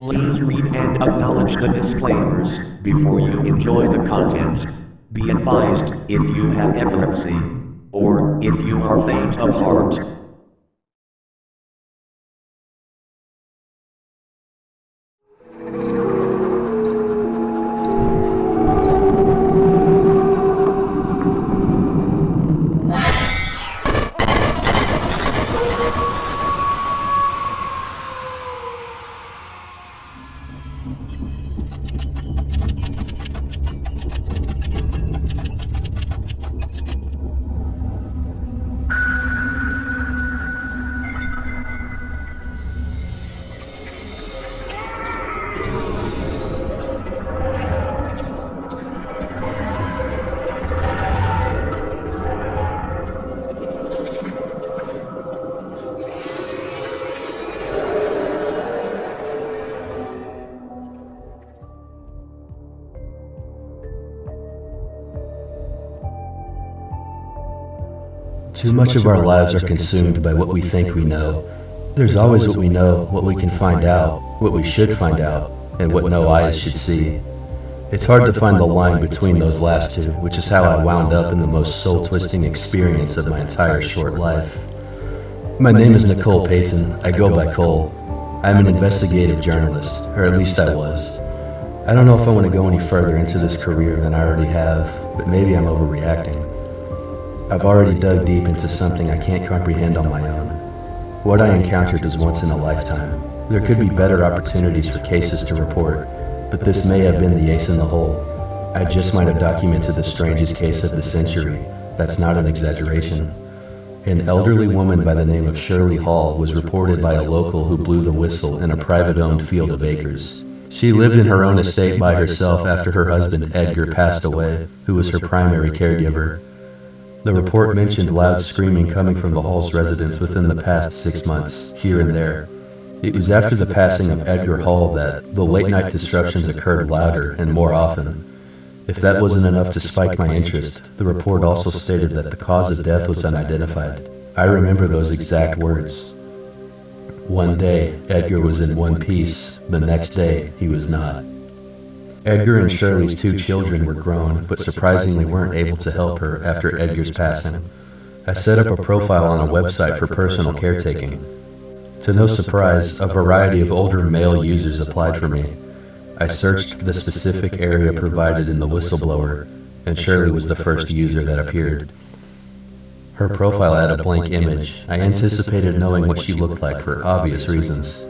Please read and acknowledge the disclaimers before you enjoy the content. Be advised, if you have epilepsy, or if you are faint of heart. Too much of our lives are consumed by what we think we know. There's always what we know, what we can find out, what we should find out, and what no eyes should see. It's hard to find the line between those last two, which is how I wound up in the most soul-twisting experience of my entire short life. My name is Nicole Payton. I go by Cole. I'm an investigative journalist, or at least I was. I don't know if I want to go any further into this career than I already have, but maybe I'm overreacting. I've already dug deep into something I can't comprehend on my own. What I encountered is once in a lifetime. There could be better opportunities for cases to report, but this may have been the ace in the hole. I just might have documented the strangest case of the century. That's not an exaggeration. An elderly woman by the name of Shirley Hall was reported by a local who blew the whistle in a private-owned field of acres. She lived in her own estate by herself after her husband Edgar passed away, who was her primary caregiver. The report mentioned loud screaming coming from the Hall's residence within the past 6 months, here and there. It was after the passing of Edgar Hall that the late-night disruptions occurred louder and more often. If that wasn't enough to spike my interest, the report also stated that the cause of death was unidentified. I remember those exact words. One day, Edgar was in one piece. The next day, he was not. Edgar and Shirley's 2 children were grown, but surprisingly weren't able to help her after Edgar's passing. I set up a profile on a website for personal caretaking. To no surprise, a variety of older male users applied for me. I searched the specific area provided in the whistleblower, and Shirley was the first user that appeared. Her profile had a blank image. I anticipated knowing what she looked like for obvious reasons.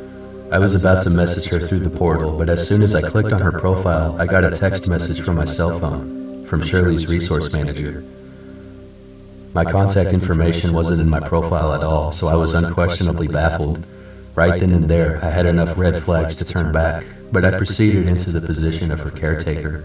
I was about to message her through the portal, but as soon as I clicked on her profile, I got a text message from my cell phone, from Shirley's resource manager. My contact information wasn't in my profile at all, so I was unquestionably baffled. Right then and there, I had enough red flags to turn back, but I proceeded into the position of her caretaker.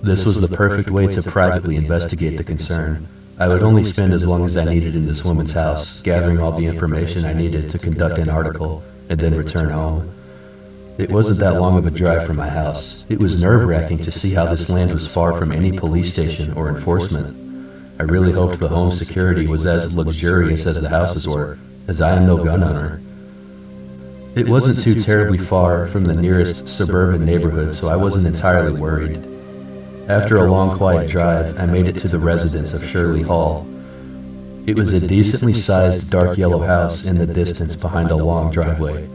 This was the perfect way to privately investigate the concern. I would only spend as long as I needed in this woman's house, gathering all the information I needed to conduct an article, and then return home. It wasn't that long of a drive from my house. It was nerve-wracking to see how this land was far from any police station or enforcement. I really hoped the home security was as luxurious as the houses were, as I am no gun owner. It wasn't too terribly far from the nearest suburban neighborhood, so I wasn't entirely worried. After a long, quiet drive, I made it to the residence of Shirley Hall. It was a decently sized dark yellow house in the distance behind a long driveway.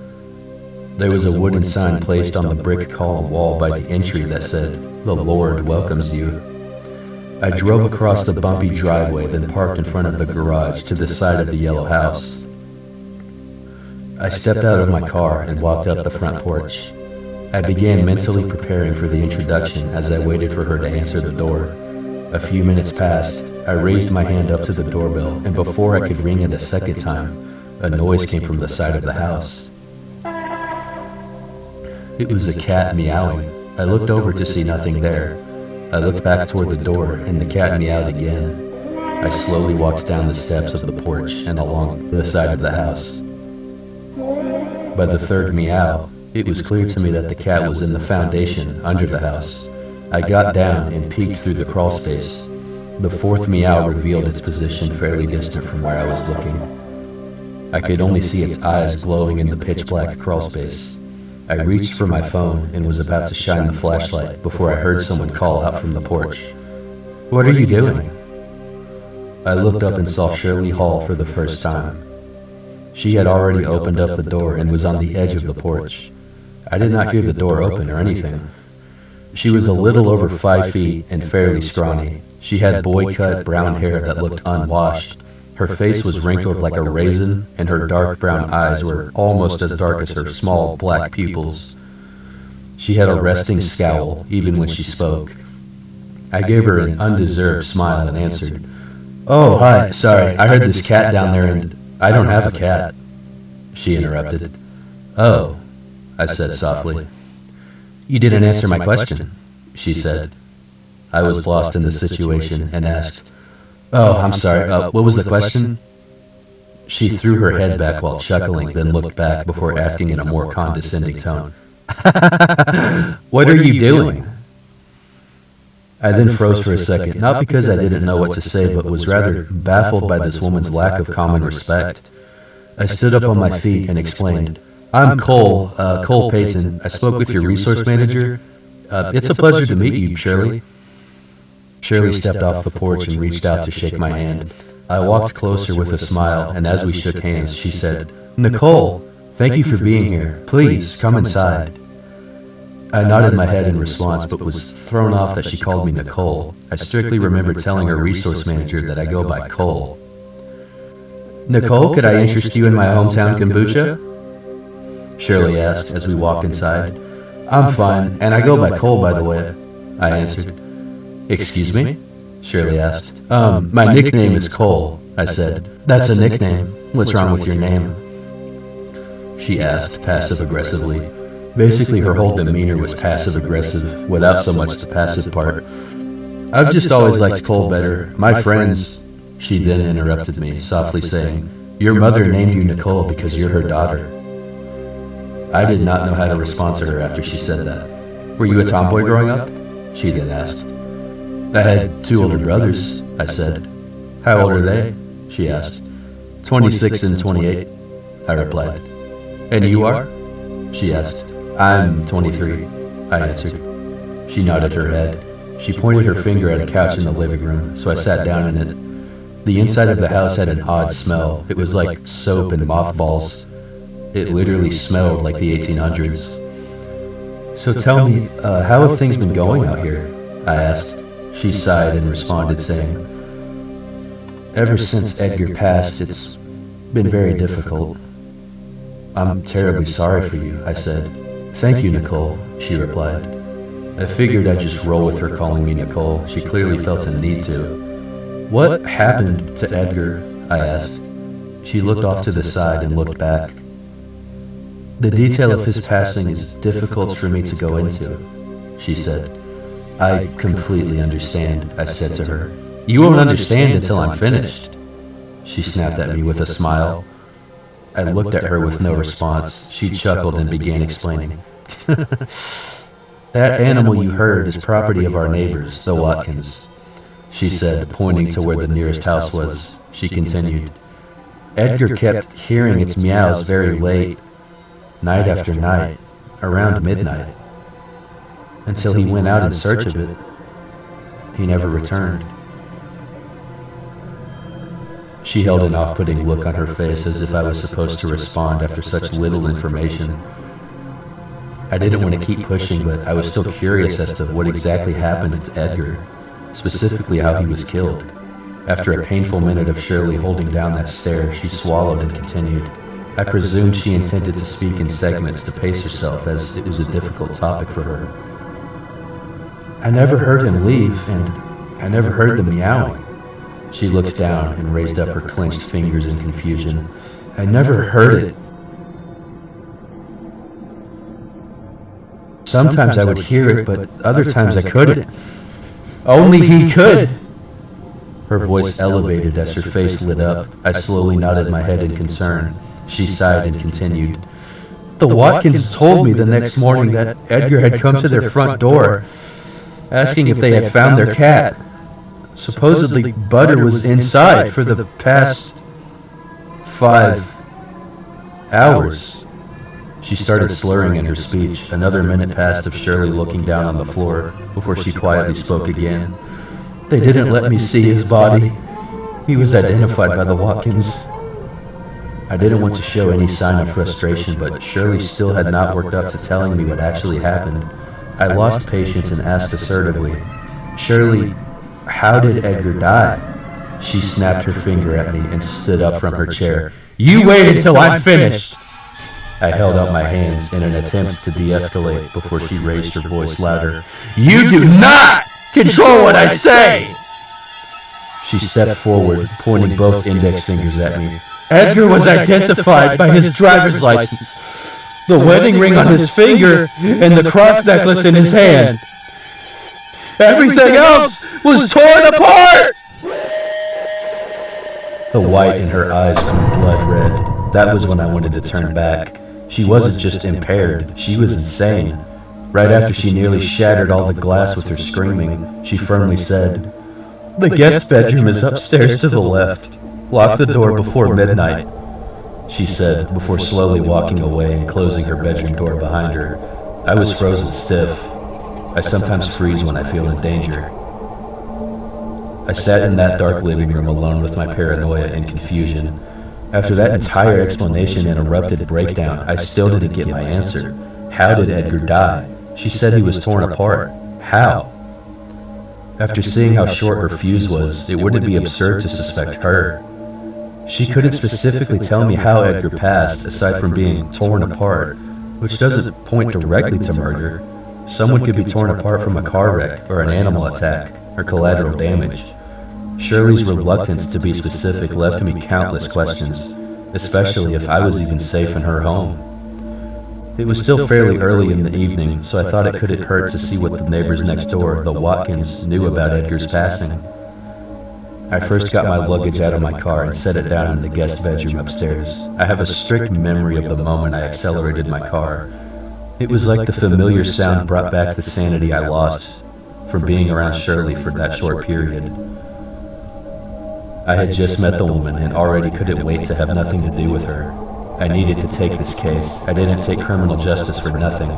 There was a wooden sign placed on the brick column wall by the entry that said, "The Lord welcomes you." I drove across the bumpy driveway, then parked in front of the garage to the side of the yellow house. I stepped out of my car and walked up the front porch. I began mentally preparing for the introduction as I waited for her to answer the door. A few minutes passed. I raised my hand up to the doorbell, and before I could ring it a second time, a noise came from the side of the house. It was a cat meowing. I looked over to see nothing there. I looked back toward the door, and the cat meowed again. I slowly walked down the steps of the porch and along the side of the house. By the third meow, it was clear to me that the cat was in the foundation under the house. I got down and peeked through the crawl space. The fourth meow revealed its position fairly distant from where I was looking. I could only see its eyes glowing in the pitch-black crawl space. I reached for my phone and was about to shine the flashlight before I heard someone call out from the porch. "What are you doing?" I looked up and saw Shirley Hall for the first time. She had already opened up the door and was on the edge of the porch. I did not hear the door open or anything. She was a little over 5 feet and fairly scrawny. She had boy-cut brown hair that looked unwashed. Her face was wrinkled like a raisin, and her dark brown eyes were almost as dark as her small black pupils. She had a resting scowl, even when she spoke. I gave her an undeserved smile and answered, "Oh, hi, sorry, I heard this cat down there and I don't have a cat." She interrupted. "Oh," I said softly. "You didn't answer my question," she said. I was lost in the situation and asked, "Oh, I'm sorry, what was the question?" She threw her head back while chuckling, then looked back before asking in a more condescending tone, "What are you doing?" I then froze for a second, not because I didn't know what to say, but was rather baffled by this woman's lack of common respect. I stood up on my feet and explained, "I'm Cole, Cole Payton. I spoke with your resource manager. It's a pleasure to meet you, Shirley." Shirley stepped off the porch and reached out to shake my hand. I walked closer with a smile, and as we shook hands, she said, "Nicole, thank you for being here. Please, come inside." I nodded my head in response, but was thrown off that she called me Nicole. I strictly remember telling her resource manager that I go by Cole. "Nicole, could I interest you in my hometown kombucha?" Shirley asked as we walked inside. "I'm fine, and I go by Cole, by the way," I answered. "Excuse me?" Shirley asked. My nickname is Cole," I said. "That's a nickname. What's wrong with your name?" She asked, passive-aggressively. Basically, her whole demeanor was passive-aggressive, without so much the passive part. "I've just always liked Cole better. My friends—" She then interrupted me, softly saying, "Your mother named you Nicole because you're her daughter." I did not know how to respond to her after she said that. "Were you a tomboy growing up?" She then asked. "I had 2 older brothers," I said. "How old are they?" she asked. 26 and 28, I replied. "And you are?" she asked. "I'm 23, I answered. She nodded her head. She pointed her finger at a couch in the living room, so I sat down in it. The inside of the house had an odd smell. It was like soap and mothballs. It literally smelled like the 1800s. "So tell me, how have things been going out here?" I asked. She sighed and responded, saying, "Ever since Edgar passed, it's been very difficult." "I'm terribly sorry for you," I said. "Thank you, Nicole," she replied. I figured I'd just roll with her calling me Nicole. She clearly felt a need to. "What happened to Edgar?" I asked. She looked off to the side and looked back. "The detail of his passing is difficult for me to go into," she said. "I completely understand," I said to her. "You won't understand until I'm finished." She snapped at me with a smile. I looked at her with no response. She chuckled and began explaining. "That animal you heard is property of our neighbors, the Watkins," she said, pointing to where the nearest house was. She continued, "Edgar kept hearing its meows very late, night after night, around midnight, until he went out in search of it. He never returned." She held an off-putting look on her face as if I was supposed to respond after such little information. I didn't want to keep pushing, but I was still curious as to what exactly happened to Edgar, specifically how he was killed. After a painful minute of Shirley holding down that stare, she swallowed and continued. I presumed she intended to speak in segments to pace herself, as it was a difficult topic for her. "I never heard him leave, and I never heard the meowing." She looked down and raised up her clenched fingers in confusion. "I never heard it. Sometimes I would hear it, but other times I couldn't. Only he could." Her voice elevated as her face lit up. I slowly nodded my head in concern. She sighed and continued. "The Watkins told me the next morning that Edgar had come to their front door, asking if they had found their cat. Supposedly, Butter was inside for the past 5 hours. She started slurring in her speech. Another minute passed of Shirley looking down on the floor before she quietly spoke again. They didn't let me see his body. He was identified by the Watkins. I didn't want to show any sign of frustration, but Shirley still had not worked up to telling me what actually happened. I lost patience and asked assertively, Shirley, how did Edgar die? She snapped her finger at me and stood up from her chair. You wait until I'm finished! I held out my hands in an attempt to de-escalate before she raised her voice louder. You do not control what I say! She stepped forward, pointing both index fingers at me. Edgar was identified by his driver's license, the wedding ring on his finger, and the cross necklace in his hand. Everything else was torn apart! The white in her eyes grew blood red. That was when I wanted to turn back. She wasn't just impaired, she was insane. Right after she nearly shattered all the glass with her screaming, she firmly said, The guest bedroom is upstairs to the left. Lock the door before midnight, she said, before slowly walking away and closing her bedroom door behind her. I was frozen stiff. I sometimes freeze when I feel in danger. I sat in that dark living room alone with my paranoia and confusion. After that entire explanation and erupted breakdown, I still didn't get my answer. How did Edgar die? She said he was torn apart. How? After seeing how short her fuse was, it wouldn't be absurd to suspect her. She couldn't specifically tell me how Edgar passed, aside from being torn apart, which doesn't point directly to murder. Someone could be torn apart from a car wreck, or an animal attack, or collateral damage. Shirley's reluctance to be specific left me countless questions, especially if I was even safe in her home. It was still fairly early in the evening, so I thought it couldn't hurt to see what the neighbors next door, the Watkins, knew about Edgar's passing. I first got my luggage out of my car and set it down in the guest bedroom upstairs. I have a strict memory of the moment I accelerated my car. It was like the familiar sound brought back the sanity I lost from being around Shirley for that short period. I had just met the woman and already couldn't wait to have nothing to do with her. I needed to take this case. I didn't take criminal justice for nothing.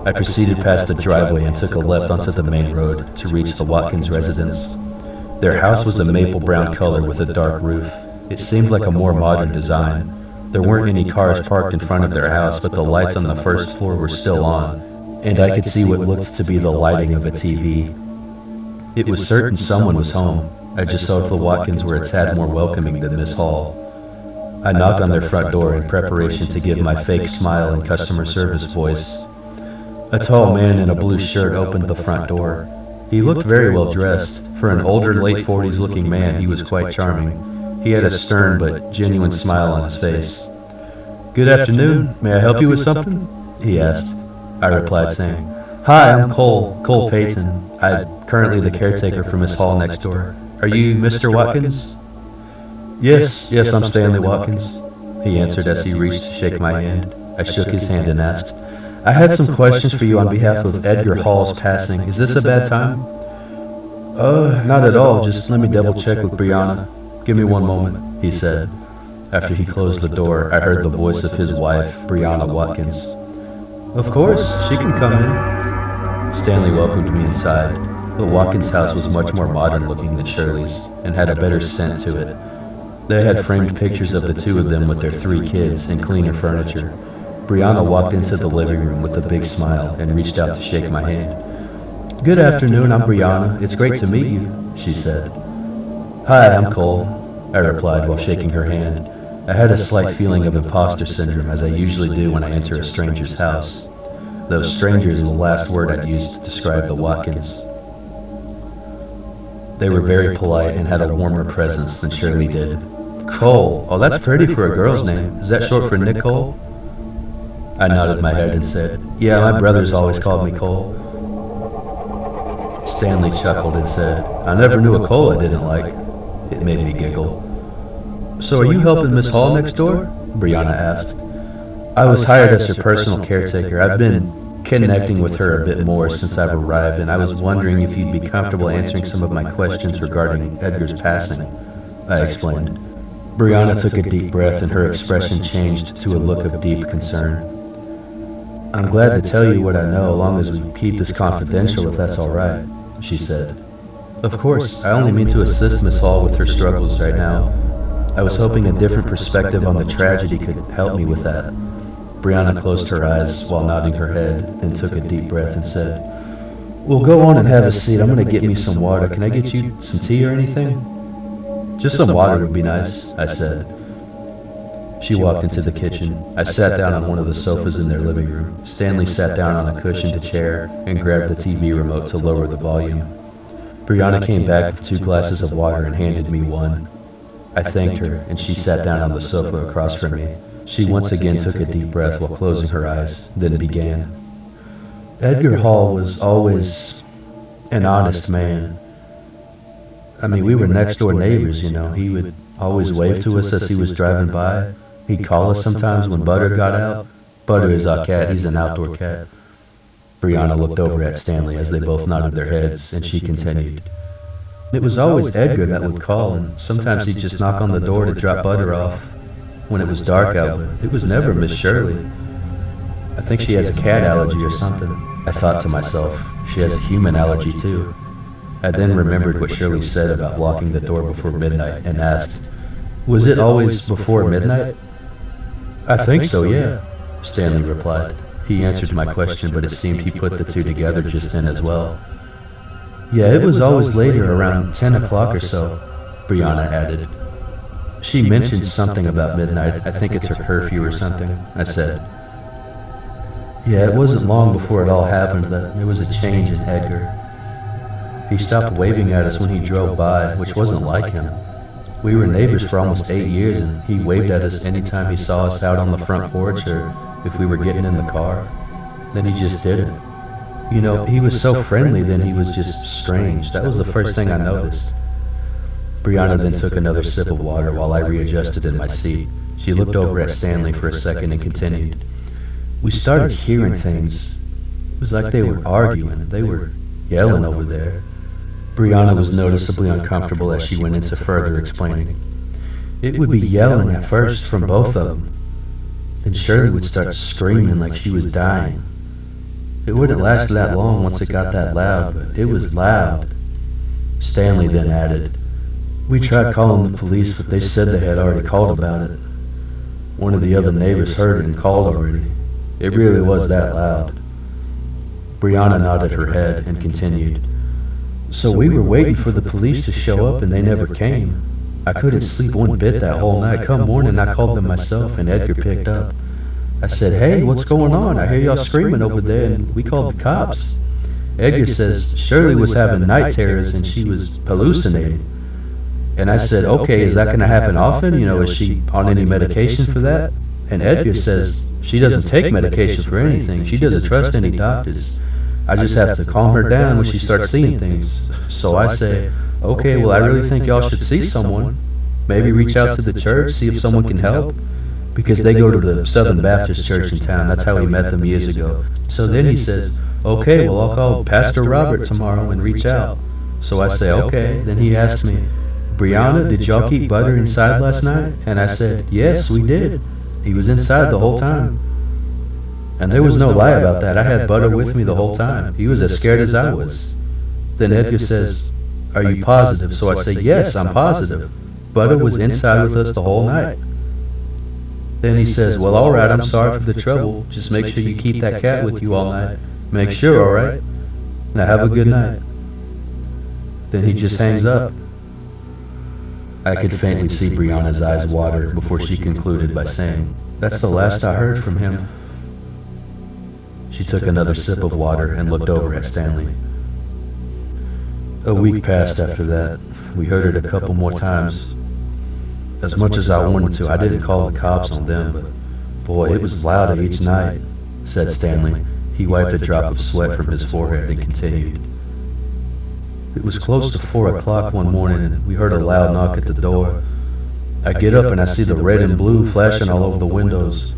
I proceeded past the driveway and took a left onto the main road to reach the Watkins residence. Their house was a maple brown color with a dark roof. It seemed like a more modern design. There weren't any cars parked in front of their house, but the lights on the first floor were still on, and I could see what looked to be the lighting of a TV. It was certain someone was home. I just hoped the Watkins were a tad more welcoming than Miss Hall. I knocked on their front door in preparation to give my fake smile and customer service voice. A tall man in a blue shirt opened the front door. He looked very well dressed. For an older, late 40s looking man, he was quite charming. He had a stern but genuine smile on his face. Good afternoon. May I help you with something? He asked. I replied saying, Hi, I'm Cole Payton. I'm currently the caretaker for Miss Hall next door. Are you Mr. Watkins? Yes, I'm Stanley Watkins, he answered as he reached to shake my hand. I shook his hand and asked, I had some questions for you on behalf of Edgar Hall's passing. Is this a bad time? Not at all. Just let me double check with Brianna. Give me one moment, he said. After he closed the door, I heard the voice of his wife, Brianna Watkins. Of course, she can come in. Stanley welcomed me inside. The Watkins house was much more modern looking than Shirley's, and had a better scent to it. They had framed pictures of the two of them with their 3 kids and cleaner furniture. Brianna walked into the living room with a big smile and reached out to shake my hand. Good afternoon, I'm Brianna. It's great to meet you, she said. Hi, I'm Cole, I replied while shaking her hand. I had a slight feeling of imposter syndrome, as I usually do when I enter a stranger's house. Though stranger is the last word I'd use to describe the Watkins. They were very polite and had a warmer presence than Shirley did. Cole, oh that's pretty for a girl's name. Is that short for Nicole? I nodded my head and said, Yeah, my brother's always called me Cole. Stanley chuckled and said, I never knew a Cole I didn't like. It made me giggle. So are you helping Miss Hall next door? Brianna asked. I was hired as her personal caretaker. I've been connecting with her a bit more since I've arrived, and I was wondering if you'd be comfortable answering some of my questions regarding Edgar's passing, I explained. Brianna took a deep breath and her expression changed to a look of deep concern. "I'm glad to tell you what I know, as long as we keep this confidential, if that's all right," she said. "Of course, I only mean to assist Miss Hall with her struggles right now. I was hoping a different perspective on the tragedy could help me with that." Brianna closed her eyes while nodding her head, then took a deep breath and said, "Well, go on and have a seat. I'm going to get me some water. Can I get you some tea or anything?" "Just some water would be nice," I said. She walked into the kitchen. I sat down on one of the sofas in their living room. Stanley sat down on a cushioned chair and grabbed the TV remote to lower the volume. Brianna came back with 2 glasses of water and handed me one. I thanked her, and she sat down on the sofa across from me. She once again took a deep breath while closing her eyes, then began. "Edgar Hall was always an honest man. I mean, we were next-door neighbors, you know. He would always wave to us as he was driving by. He'd call us sometimes when Butter got out. Butter is our cat. He's an outdoor cat." Brianna looked over at Stanley as they both nodded their heads, and she continued. "It was always Edgar that would call, and sometimes he'd just knock on the door to drop Butter off when it was dark out, but it was never Miss Shirley. I think she has a cat allergy or something." I thought to myself, she has a human allergy too. I then remembered what Shirley said about locking the door before midnight and asked, "Was it always before midnight?" "I think so, yeah," Stanley replied. He answered my question, but it seemed he put the two together just then as well. "Yeah, it was always later, around 10 o'clock or so," Brianna added. "She mentioned something about midnight. I think it's her curfew or something," I said. "Yeah, it wasn't long before it all happened that there was a change in Edgar. He stopped waving at us when he drove by, which wasn't like him. We were neighbors for almost 8 years, and he waved at us anytime he saw us out on the front porch or if we were getting in the car. Then he just didn't. You know, he was so friendly, then he was just strange. That was the first thing I noticed." Brianna then took another sip of water while I readjusted in my seat. She looked over at Stanley for a second and continued. "We started hearing things. It was like they were arguing. They were yelling over there." Brianna was noticeably uncomfortable as she went into further explaining. "It would be yelling at first from both of them. Then Shirley would start screaming like she was dying. It wouldn't last that long once it got that loud, but it was loud." Stanley then added, "We tried calling the police, but they said they had already called about it. One of the other neighbors heard it and called already. It really was that loud." Brianna nodded her head and continued. "So we were waiting for the police to show up and they never came. I couldn't sleep one bit that whole night. Come morning, I called them myself and Edgar picked up. I said, 'Hey, what's going on? I hear y'all screaming over there,' and we called the cops. Edgar says Shirley was having night terrors and she was hallucinating. And I said, 'Okay, is that going to happen often? You know, is she on any medication for that?' And Edgar says she doesn't take medication for anything. She doesn't trust any doctors. I just have to calm her down when she starts seeing things. So I say, 'Okay, well, I really think y'all should see someone. Maybe reach out to the church, see if someone can help.' Because they go to the Southern Baptist church in town. That's how we met them years ago. So then he says, 'Okay, well, I'll call Pastor Robert tomorrow and reach out.' So I say, 'Okay.' Then he asks me, 'Brianna, did y'all keep Butter inside last night?' And I said, 'Yes, we did. He was inside the whole time.' And there was no lie about that. I had Butter with me the whole time. He was as scared as I was. Then Edgar says, 'Are you positive?' So I say, 'Yes, I'm positive. Butter was inside with us the whole night.' Then he says, 'Well, all right, I'm sorry for the trouble. Just make sure you keep that cat with you all night. Make sure, all right? Now have a good night.' Then he just hangs up." I could faintly see Brianna's eyes water before she concluded by saying, "That's the last I heard from him." She took another sip of water and looked over at Stanley. "A week passed after that. We heard it a couple more times. As much as I wanted to, I didn't call the cops on them, but boy, it was louder each night," said Stanley. He wiped a drop of sweat from his forehead and continued. "It was close to 4 o'clock one morning and we heard a loud knock at the door. I get up and I see the red and blue flashing all over the windows.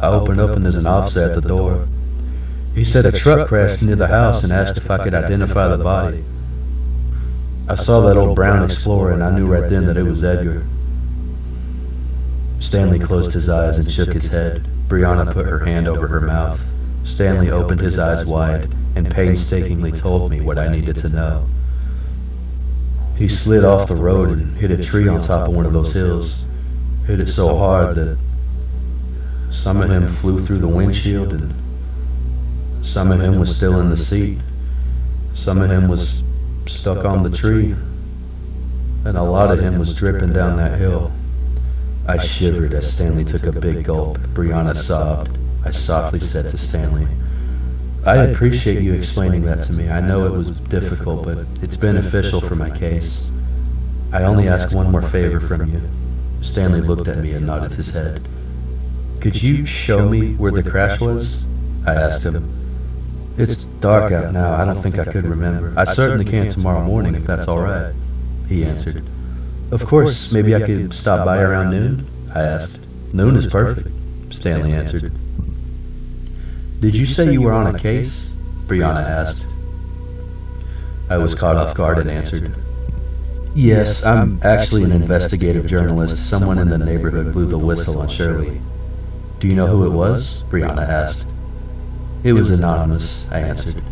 I open up and there's an officer at the door. He said a truck crashed near the house and asked if I could identify the body. I saw that old brown Explorer and I knew right then that it was Edgar. Stanley closed his eyes and shook his head. Brianna put her hand over her mouth. Stanley opened his eyes wide and painstakingly told me what I needed to know. He slid off the road and hit a tree on top of one of those hills. Hit it so hard that some of him flew through the windshield and some of him was still in the seat. Some of him was stuck on the tree, and a lot of him was dripping down that hill. I shivered as Stanley took a big gulp. Brianna sobbed. I softly said to Stanley, "I appreciate you explaining that to me. I know it was difficult, but it's beneficial for my case. I only ask one more favor from you." Stanley looked at me and nodded his head. "Could you show me where the crash was?" I asked him. "It's dark out now. I don't think I could remember. I certainly can tomorrow morning if that's all right," he answered. "Of course, maybe I could stop by around noon?" I asked. "Noon is perfect," Stanley answered. "Did you say you were on a case?" Brianna asked. I was caught off guard and answered, "Yes, I'm actually an investigative journalist. Someone in the neighborhood blew the whistle on Shirley." "Do you know who it was?" Brianna asked. "It was anonymous," I answered.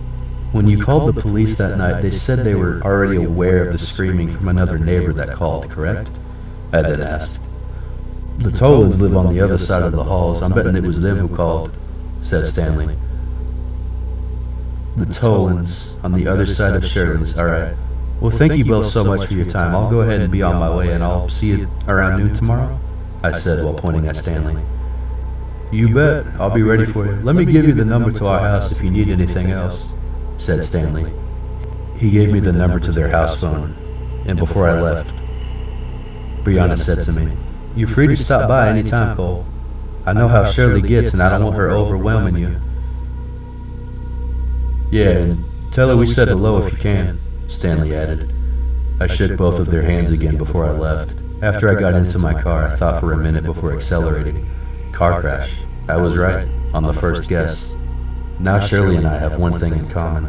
"When you called the police that night, they said they were already aware of the screaming from another neighbor that called, correct?" I then asked. "The Tolans live on the other side of the halls. I'm betting it was them who called," said Stanley. "The Tolans on the other side of Shirley's, all right. Well, thank you both so much for your time. I'll go ahead and be on my way, and I'll see you around noon tomorrow," I said while pointing at Stanley. "You bet. I'll be ready for you. Let me give you the number to our house if you need anything else," said Stanley. He gave me the number to their house phone, and before I left, Brianna said to me, "You're free to stop by any time, Cole. I know how Shirley gets, and I don't want her overwhelming you." "Yeah, and tell her we said hello if you can," Stanley added. I shook both of their hands again before I left. After I got into my car, I thought for a minute before accelerating. Car crash. I was right, on the first guess. Now Shirley and I have one thing in common.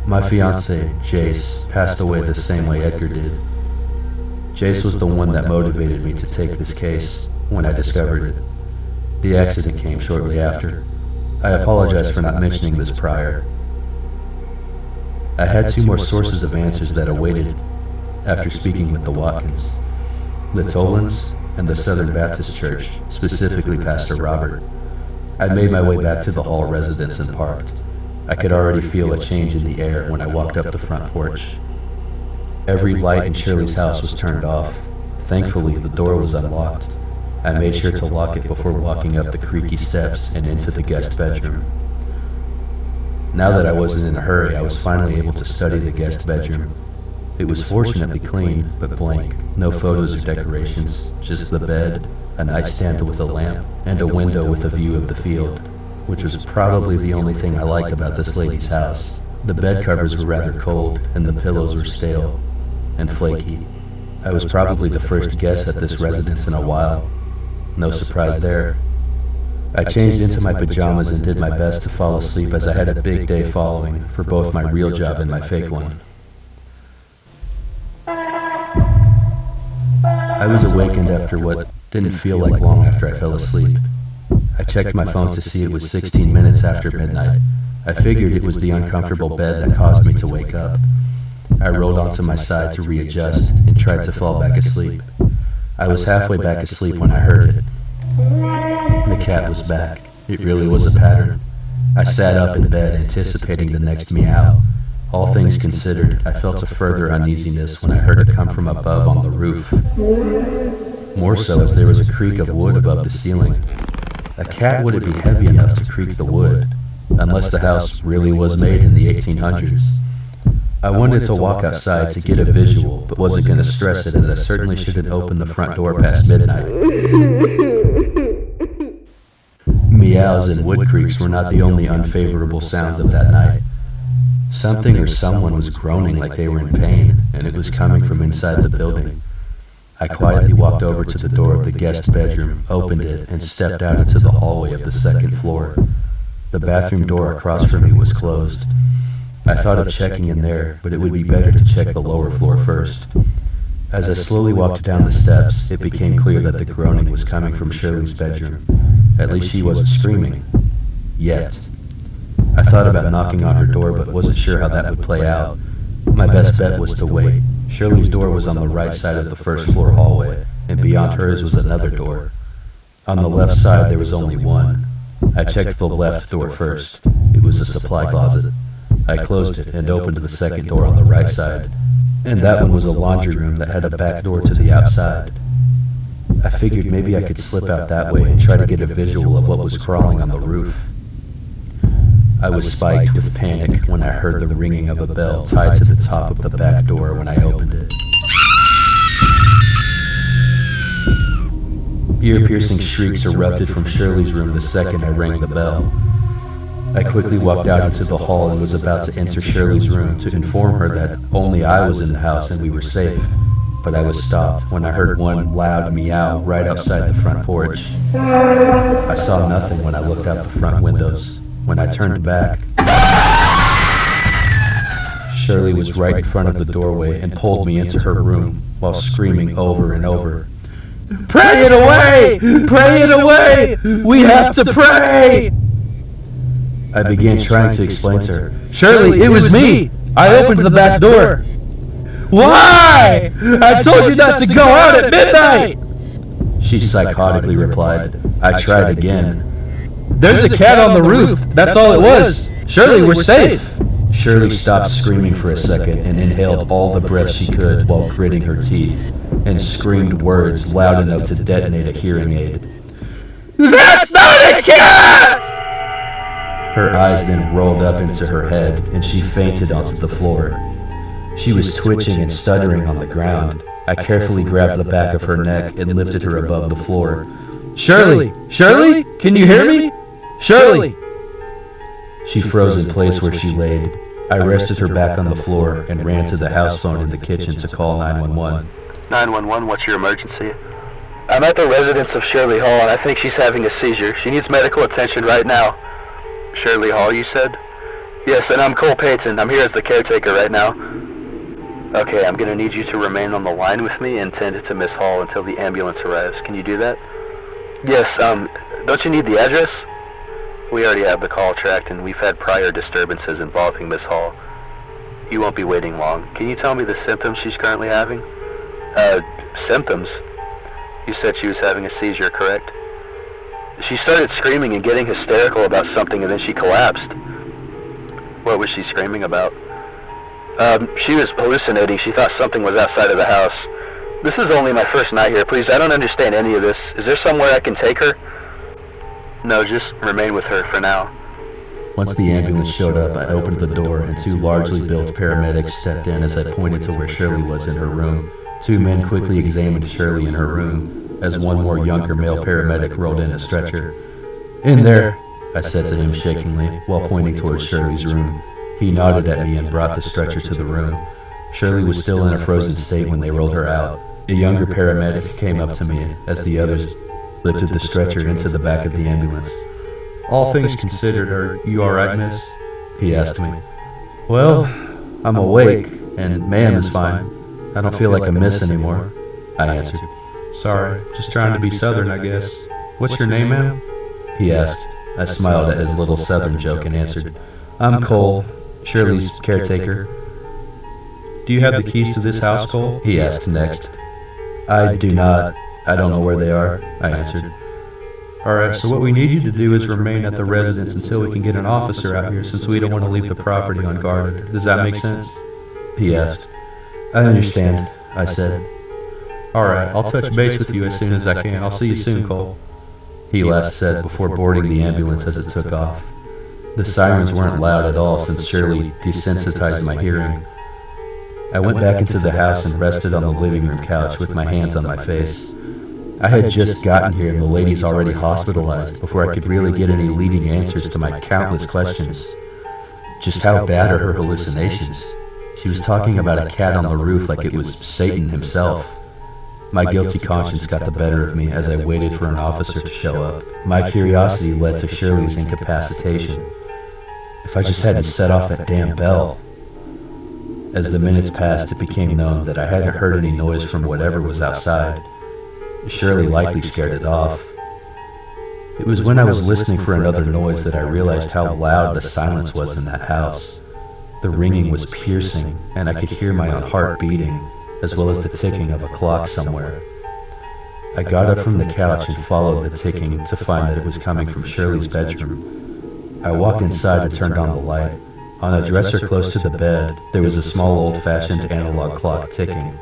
My fiancé, Jace, passed away the same way Edgar did. Jace was the one that motivated me to take this case when I discovered it. The accident came shortly after. I apologize for not mentioning this prior. I had two more sources of answers that awaited after speaking with the Watkins, the Tolans, and the Southern Baptist Church, specifically Pastor Robert. I made my way back to the Hall residence and parked. I could already feel a change in the air when I walked up the front porch. Every light in Shirley's house was turned off. Thankfully, the door was unlocked. I made sure to lock it before walking up the creaky steps and into the guest bedroom. Now that I wasn't in a hurry, I was finally able to study the guest bedroom. It was fortunately clean, but blank. No photos or decorations, just the bed, a nightstand with a lamp, and a window with a view of the field, which was probably the only thing I liked about this lady's house. The bed covers were rather cold, and the pillows were stale and flaky. I was probably the first guest at this residence in a while. No surprise there. I changed into my pajamas and did my best to fall asleep as I had a big day following for both my real job and my fake one. I was awakened after what didn't feel like long after I fell asleep. I checked my phone to see it was 16 minutes after midnight. I figured it was the uncomfortable bed that caused me to wake up. I rolled onto my side to readjust and tried to fall back asleep. I was halfway back asleep when I heard it. The cat was back. It really was a pattern. I sat up in bed anticipating the next meow. All things considered, I felt a further uneasiness when I heard it come from above on the roof. More so as there was a creak of wood above the ceiling. A cat wouldn't be heavy enough to creak the wood, unless the house really was made in the 1800s. I wanted to walk outside to get a visual, but wasn't going to stress it as I certainly shouldn't open the front door past midnight. Meows and wood creaks were not the only unfavorable sounds of that night. Something or someone was groaning like they were in pain, and it was coming from inside the building. I quietly walked over to the door of the guest bedroom, opened it, and stepped out into the hallway of the second floor. The bathroom door across from me was closed. I thought of checking in there, but it would be better to check the lower floor first. As I slowly walked down the steps, it became clear that the groaning was coming from Shirley's bedroom. At least she wasn't screaming. Yet. I thought about knocking on her door, but wasn't sure how that would play out. My best bet was to wait. Shirley's door was on the right side of the first floor hallway, and beyond hers was another door. On the left side there was only one. I checked the left door first. It was a supply closet. I closed it and opened the second door on the right side, and that one was a laundry room that had a back door to the outside. I figured maybe I could slip out that way and try to get a visual of what was crawling on the roof. I was spiked with panic when I heard the ringing of a bell tied to the top of the back door when I opened it. Ear-piercing shrieks erupted from Shirley's room the second I rang the bell. I quickly walked out into the hall and was about to enter Shirley's room to inform her that only I was in the house and we were safe, but I was stopped when I heard one loud meow right outside the front porch. I saw nothing when I looked out the front windows. When I turned back, Shirley was right in front of the doorway and pulled me into her room while screaming over and over, "Pray it away! Pray it away! We have to pray!" I began trying to explain to her, "Shirley, it was me! I opened the back door!" "Why? I told you not to go out at midnight!" She psychotically replied. I tried again. "There's a cat on the roof, that's all it was. Shirley, we're safe." Shirley stopped screaming for a second and inhaled all the breath she could while gritting her teeth, and screamed words loud enough to detonate a hearing aid. "That's not a cat!" Her eyes then rolled up into her head, and she fainted onto the floor. She was twitching and stuttering on the ground. I carefully grabbed the back of her neck and lifted her above the floor. "Shirley! Shirley! Can you hear me? Shirley!" She froze in place where she laid. I rested her back on the floor and ran to the house phone in the kitchen to call 911. 911, what's your emergency? I'm at the residence of Shirley Hall, and I think she's having a seizure. She needs medical attention right now. Shirley Hall, you said? Yes, and I'm Cole Payton. I'm here as the caretaker right now. Okay, I'm gonna need you to remain on the line with me and tend to Miss Hall until the ambulance arrives. Can you do that? Yes, don't you need the address? We already have the call tracked, and we've had prior disturbances involving Miss Hall. You won't be waiting long. Can you tell me the symptoms she's currently having? Symptoms? You said she was having a seizure, correct? She started screaming and getting hysterical about something, and then she collapsed. What was she screaming about? She was hallucinating. She thought something was outside of the house. This is only my first night here. Please, I don't understand any of this. Is there somewhere I can take her? No, just remain with her for now. Once the ambulance showed up, I opened the door and two largely built paramedics stepped in as I pointed to where Shirley was in her room. Two men quickly examined Shirley in her room as one more younger male paramedic rolled in a stretcher. "In there," I said to him shakingly while pointing towards Shirley's room. He nodded at me and brought the stretcher to the room. Shirley was still in a frozen state when they rolled her out. A younger paramedic came up to me as the others lifted the stretcher into the back of the ambulance. "All things considered, are you alright, miss?" he asked me. "Well, I'm awake, and ma'am is fine. I don't feel like a miss anymore," I answered. "Sorry, just trying to be Southern, I guess. What's your name, ma'am?" he asked. I smiled at his little Southern joke and answered, "I'm Cole, Shirley's caretaker." "Do you have the keys to this house, Cole?" he asked next. "I do not. I don't know where they are," I answered. "Alright, so what we need you to do is remain at the residence until we can get an officer out here, since we don't want to leave the property unguarded. Does that make sense?" he asked. "I understand," I said. "Alright, I'll touch base with you as soon as I can. I'll see you soon, Cole," he last said before boarding the ambulance as it took off. The sirens weren't loud at all since Shirley desensitized my hearing. I went back into the house and rested on the living room couch with my hands on my face. I had just gotten here and the lady's already hospitalized before I could really get any leading answers to my countless questions. Just how bad are her hallucinations? She was talking about a cat on the roof like it was Satan himself. My guilty conscience got the better of me as I waited for an officer to show up. My curiosity led to Shirley's incapacitation. If I just hadn't set off that damn bell. As the minutes passed, it became known that I hadn't heard any noise from whatever was outside. Shirley likely scared it off. It was when I was listening for another noise that I realized how loud the silence was in that house. The ringing was piercing, and I could hear my own heart beating, as well as the ticking of a clock somewhere. I got up from the couch and followed the ticking to find that it was coming from Shirley's bedroom. I walked inside and turned on the light. On a dresser close to the bed, there was a small old-fashioned analog clock ticking.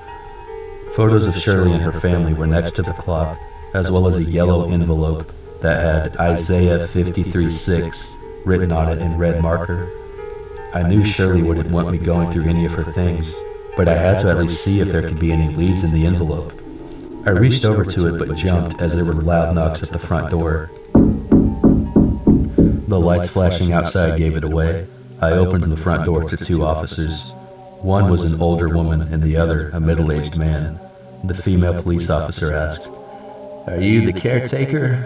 Photos of Shirley and her family were next to the clock, as well as a yellow envelope that had Isaiah 53:6 written on it in red marker. I knew Shirley wouldn't want me going through any of her things, but I had to at least see if there could be any leads in the envelope. I reached over to it but jumped as there were loud knocks at the front door. The lights flashing outside gave it away. I opened the front door to two officers. One was an older woman and the other a middle-aged man. The female police officer asked, "Are you the caretaker?"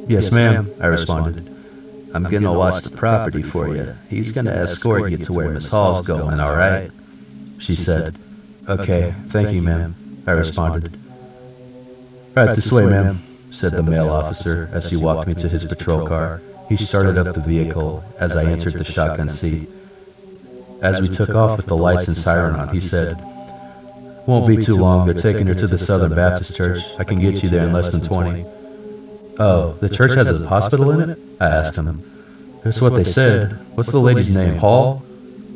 "Yes, ma'am," I responded. "I'm gonna watch the property for you. He's gonna escort you to where Miss Hall's going, all right?" She said. "Okay, thank you, ma'am," I responded. "Right this way, ma'am," said the male officer as he walked me to his patrol car. He started up the vehicle as I entered the shotgun seat. As we took off with the lights and siren on, he said, "Won't be too long. They're taking her to the Southern Baptist Church. I can get you there in less than 20. "Oh, the church has a hospital in it?" I asked him. "That's what they said. What's the lady's name, Hall?"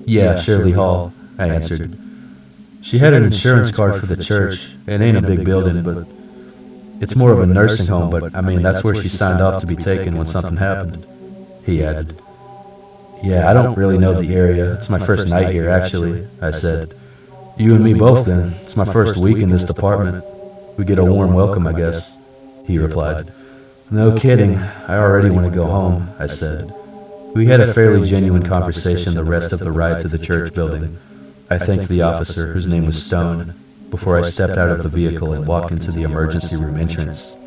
"Yeah, Shirley Hall," I answered. "She had an insurance card for the church. It ain't a big building, but it's more of a nursing home, but I mean, that's where she signed off to be taken when something happened," he added. "Yeah, I don't really know the area. It's my first night here, actually," I said. "You and me both, then. It's my first week in this department. We get a warm welcome, I guess," he replied. "No kidding. I already want to go home," I said. We had a fairly genuine conversation the rest of the ride to the church building. I thanked the officer, whose name was Stone, before I stepped out of the vehicle and walked into the emergency room entrance.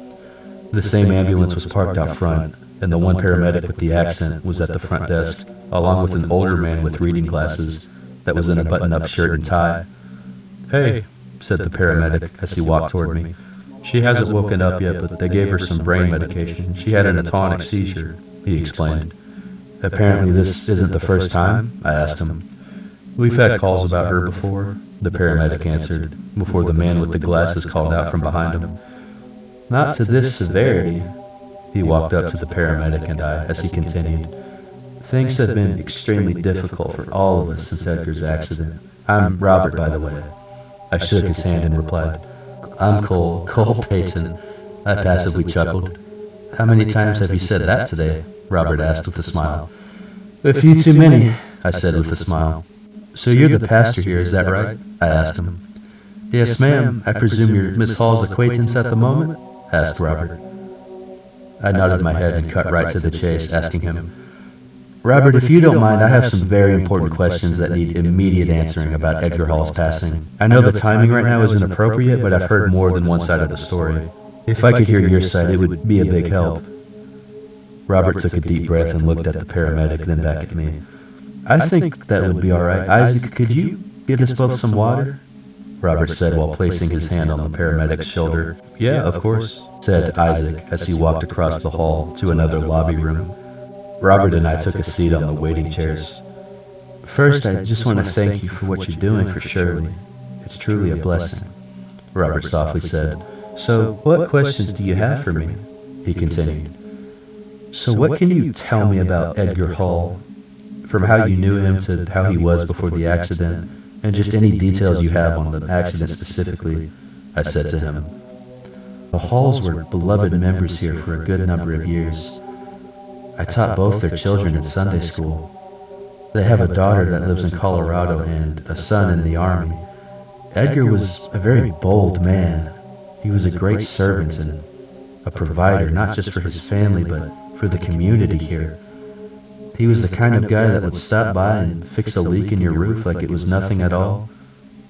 The same ambulance was parked out front, and the one paramedic with the accent was at the front desk, along with an older man with reading glasses that was in a button-up shirt and tie. "Hey," said the paramedic as he walked toward me. "She hasn't woken up yet, but they gave her some brain medication. She had an atonic seizure," he explained. "Apparently this isn't the first time?" I asked him. "We've had calls about her before," the paramedic answered, before the man with the glasses called out from behind him. "Not to this severity." He walked up to the paramedic and I as he continued. "Things have been extremely difficult for all of us since Edgar's accident. I'm Robert, by the way." I shook his hand and replied, "I'm Cole Payton." I passively chuckled. "How many times have you said that today?" Robert asked with a smile. "A few too many," I said with a smile. "So you're the pastor here, is that right?" I asked him. "Yes, ma'am. I presume you're Miss Hall's acquaintance at the moment?" asked Robert. I nodded my head and cut right to the chase, asking him, "Robert, if you don't mind, I have some very important questions that need immediate answering about Edgar Hall's passing. I know the timing right now is inappropriate, but I've heard more than one side of the story. If I could hear your side, it would be a big help." Robert took a deep breath and looked at the paramedic, then back at me. "I think that would be all right. Isaac, could you get us both some water?" Robert said while placing his hand on the paramedic's shoulder. "Yeah, of course," said Isaac as he walked across the hall to another lobby room. Robert and I took a seat on the waiting chairs. "First, I just want to thank you for what you're doing for Shirley. It's truly a blessing," Robert softly said. "So, what questions do you have for me?" he continued. "So what can you tell me about Edgar Hall? From how you knew him to how he was before the accident, and just any details you have on the accident specifically," I said to him. "The Halls were beloved members here for a good number of years. I taught both their children in Sunday school. They have a daughter that lives in Colorado and a son in the Army. Edgar was a very bold man. He was a great servant and a provider, not just for his family, but for the community here. He was the kind of guy that would stop by and fix a leak in your roof like it was nothing at all,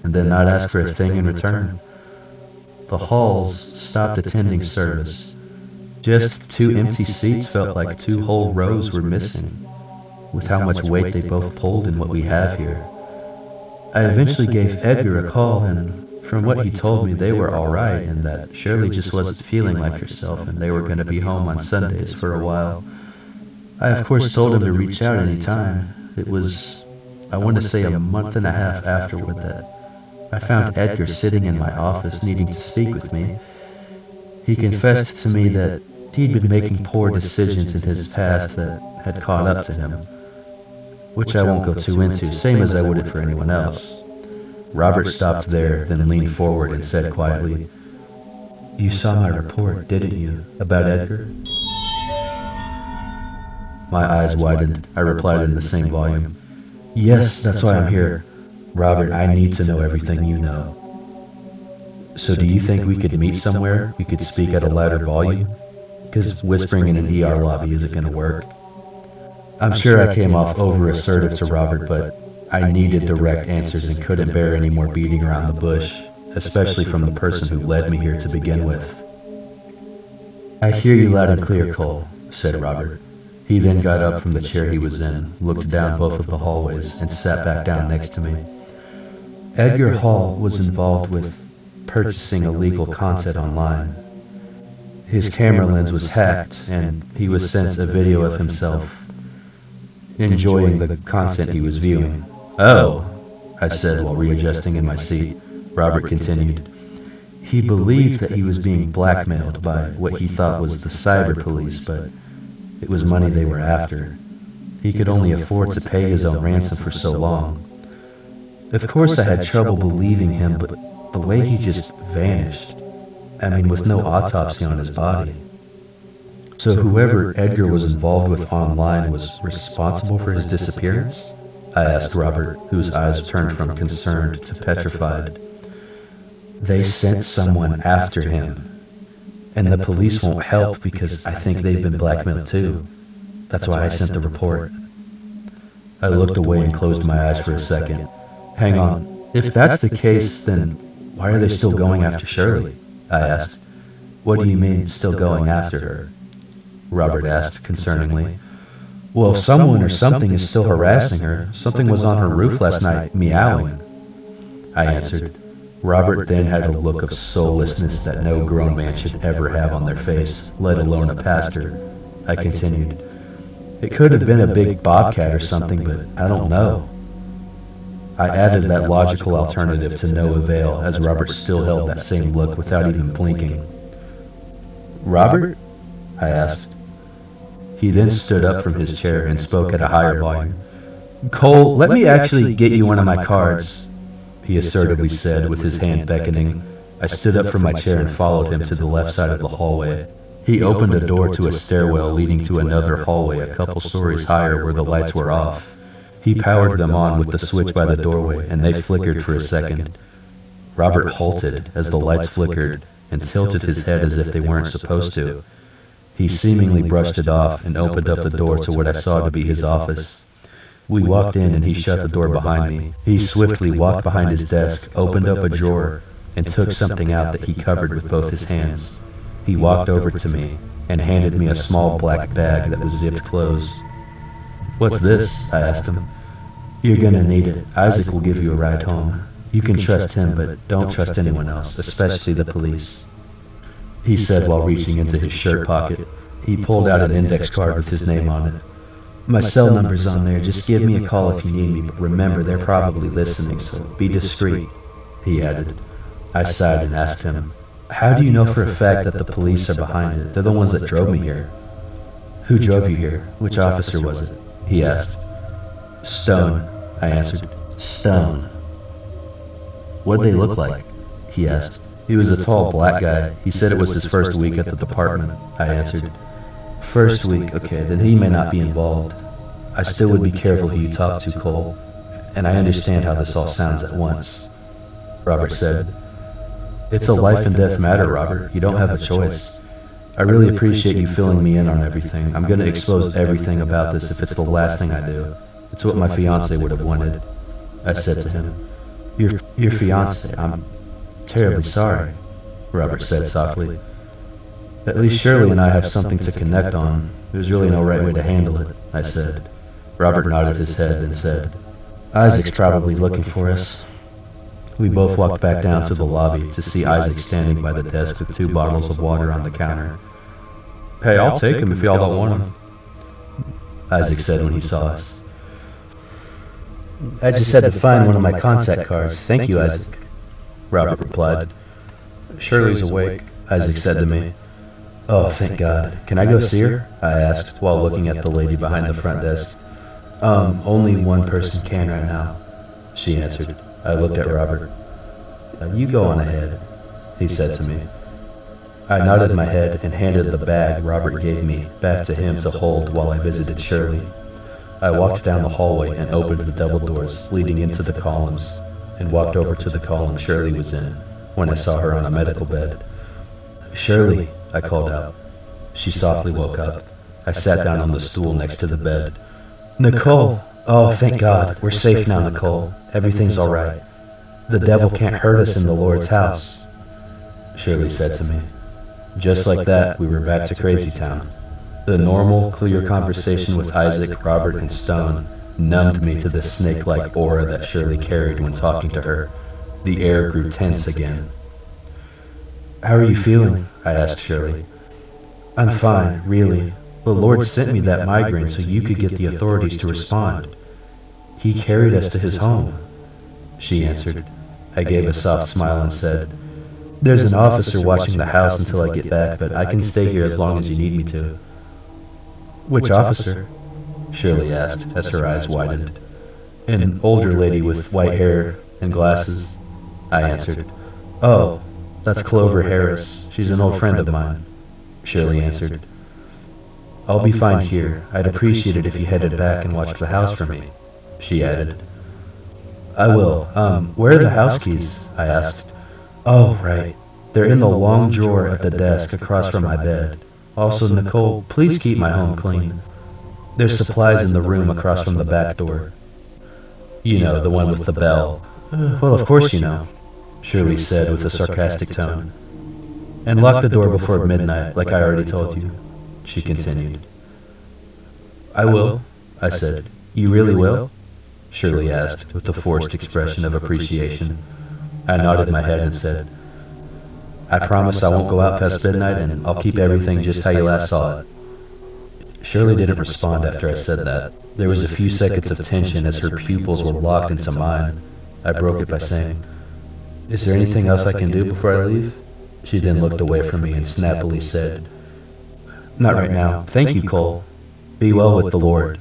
and then not ask for a thing in return. The Halls stopped attending service. Just 2 empty seats felt like 2 whole rows were missing, with how much weight they both pulled in what we have here. I eventually gave Edgar a call, and from what he told me, they were alright, and that Shirley just wasn't feeling like herself, and they were going to be home on Sundays for a while. I, of course, told him to reach out any time. It was, I want to say, a month and a half afterward that I found Edgar sitting in my office needing to speak with me. He confessed to me that he'd been making poor decisions in his past that had caught up to him, which I won't go too into, same as I would it for anyone else. Robert stopped there, then leaned forward and said quietly, "You saw my report, didn't you, about Edgar?" My eyes widened. I replied in the same volume, "Yes, that's why I'm here. Robert, I need to know everything you know." "So do you think we could meet somewhere? We could speak at a louder volume? Because whispering in an ER lobby isn't going to work." I'm sure I came off over-assertive to Robert, but I needed direct answers and couldn't bear any more beating around the bush, especially from the person who led me here to begin with. "I hear you loud and clear, Cole," said Robert. He then got up from the chair he was in, looked down both of the hallways, and sat back down next to me. "Edgar Hall was involved with purchasing illegal content online. His camera lens was hacked, and he was sent a video of himself enjoying the content he was viewing." "Oh," I said while readjusting in my seat. Robert continued, "He believed that he was being blackmailed by what he thought was the cyber police, but it was money they were after. He could only afford to pay his own ransom for so long. Of course I had trouble believing him, but the way he just vanished, I mean, with no autopsy on his body. So whoever Edgar was involved with online was responsible for his disappearance?" I asked Robert, whose eyes turned from concerned to petrified. "They sent someone after him. And the police won't help because I think they've been blackmailed too. That's why I sent the report." I looked away and closed my eyes for a second. "Hang on. If that's the case, then why are they still going after Shirley?" I asked. "What do you mean, still going after her?" Robert asked concerningly. "Well, someone or something is still harassing her. Something was on her roof last night, meowing," I answered. Robert then had a look of soullessness that no grown man should ever have on their face, let alone a pastor. I continued, "It could have been a big bobcat or something, but I don't know." I added that logical alternative to no avail as Robert still held that same look without even blinking. "Robert?" I asked. He then stood up from his chair and spoke at a higher volume. "Cole, let me actually get you one of my cards," he assertively said with his hand beckoning. I stood up from my chair and followed him to the left side of the hallway. He opened a door to a stairwell leading to another hallway a couple stories higher where the lights were off. He powered them on with the switch by the doorway, and they flickered for a second. Robert halted as the lights flickered and tilted his head as if they weren't supposed to. He seemingly brushed it off and opened up the door to what I saw to be his office. We walked in and he shut the door behind me. He swiftly walked behind his desk, opened up a drawer, and took something out that he covered with both his hands. He walked over to me and handed me a small black bag that was zipped closed. "What's this?" I asked him. "You're gonna need it. Isaac will give you a ride home. You can trust him, but don't trust anyone else, especially the police," he said while reaching into his shirt pocket. He pulled out an index card with his name on it. "My cell number's on there. Just give me a call if you need me, but remember, they're probably listening, so be discreet," he added. I sighed and asked him, "How do you know for a fact that the police are behind it? They're the ones that drove me here." "Who drove you here? Which officer was it?" he asked. "Stone," I answered. "Stone. What'd they look like?" he asked. "He was a tall black guy. He said it was his first week at the department," I answered. "First week, okay, then he may not be involved. I still would be careful who you talk to, Cole, and I understand how this all sounds at once," Robert said. "It's a life and death matter, Robert. You don't have a choice. I really appreciate you filling me in on everything. I'm going to expose everything about this if it's the last thing I do. It's what my fiancé would have wanted," I said to him. Your fiancé? I'm terribly sorry," Robert said softly. "At least Shirley and I have something to connect on. There's really no right way to handle it," I said. Robert nodded his head and said, Isaac's probably looking for us. We both walked back down to the lobby to see Isaac standing by the desk with 2 bottles of water on the counter. Hey, I'll take him if y'all don't want him, Isaac said when he saw us. I just had to find one of my contact cards. Thank you, Isaac. Robert replied. Shirley's awake, Isaac said to me. Oh, thank God. Can I go see her? I asked while looking at the lady behind the front desk. Only one person can right now, she answered. I looked at Robert. You go on ahead, he said to me. I nodded my head and handed the bag Robert gave me back to him to hold while I visited Shirley. I walked down the hallway and opened the double doors leading into the columns and walked over to the column Shirley was in when I saw her on a medical bed. Shirley, I called out. She softly woke up. I sat down on the stool next to the bed. Nicole! Oh, thank God. We're safe now, Nicole. Everything's all right. The devil can't hurt us in the Lord's house, Shirley said to me. Just like that, we were back to Crazy Town. The normal, clear conversation with Isaac, Robert, and Stone numbed me to the snake-like aura that Shirley carried when talking to her. The air grew tense again. How are you feeling? I asked Shirley. I'm fine, really. The Lord sent me that migraine so you could get the authorities to respond. He carried us to his home, she answered. I gave a soft smile and said, There's an officer watching the house until I get back, but I can stay here as long as you need me to. Which officer? Shirley asked as her eyes widened. An older lady with white hair and glasses, I answered. Oh, that's Clover Harris. She's an old friend of mine, Shirley answered. I'll be fine here. I'd appreciate it if you headed back and watched the house for me, she added. I will. Where are the house keys? I asked. Oh, right. They're in the long drawer at the desk across from my bed. Also, Nicole, please keep my home clean. There's supplies in the room across from the back door. You know, the one with the bell. Well, of course you know, Shirley said with a sarcastic tone. And lock the door before midnight, like I already told you, she continued. I will, I said. You really will? Shirley asked with a forced expression of appreciation. I nodded my head and said, I promise I won't go out past midnight and I'll keep everything just how you last saw it. Shirley didn't respond after I said that. There was a few seconds of tension as her pupils were locked into mine. I broke it by saying, Is there anything else I can do before I leave? She then looked away from me and snappily said, Not right now. Thank you, Cole. Be well with the Lord.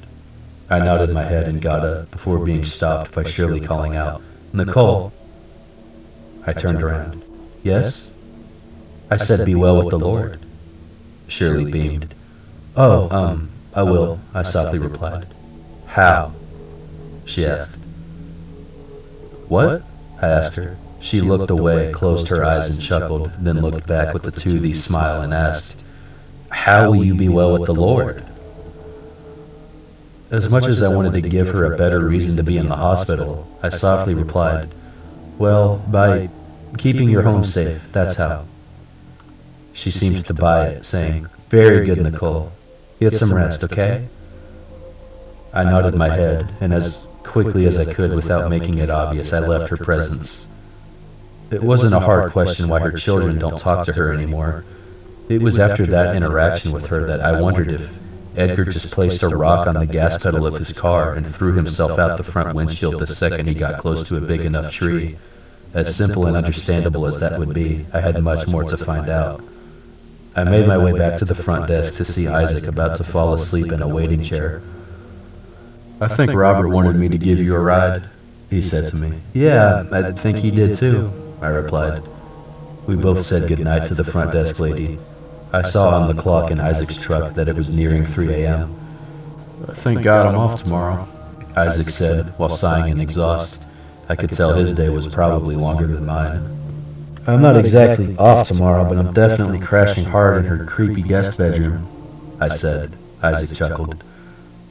I nodded my head and got up before being stopped by Shirley calling out, Nicole. I turned around. Yes? I said be well with the Lord. Shirley beamed. Oh, I will, I softly replied. How? She asked. What? I asked her. She looked away, closed her eyes and chuckled, then looked back with a toothy smile and asked, How will you be well with the Lord? As much as I wanted to give her a better reason to be in the hospital, I softly replied, Well, by keeping your home safe, that's how. She seemed to buy it, saying, Very good, Nicole. Get some rest, okay? I nodded my head, and as quickly as I could without making it obvious, I left her presence. It wasn't a hard question why her children don't talk to her anymore. It was after that interaction with her that I wondered if Edgar just placed a rock on the gas pedal of his car and threw himself out the front windshield the second he got close to a big enough tree. As simple and understandable as that would be, I had much more to find out. I made my way back to the front desk to see Isaac about to fall asleep in a waiting chair. I think Robert wanted me to give you a ride, he said to me. Yeah, I think he did too, I replied. We both said goodnight to the front desk lady. I saw on the clock in Isaac's truck that it was nearing 3 a.m. Thank God I'm off tomorrow, Isaac said while sighing in exhaust. I could tell his day was probably longer than mine. I'm not exactly off tomorrow, but I'm definitely crashing hard in her creepy guest bedroom, I said. Isaac chuckled.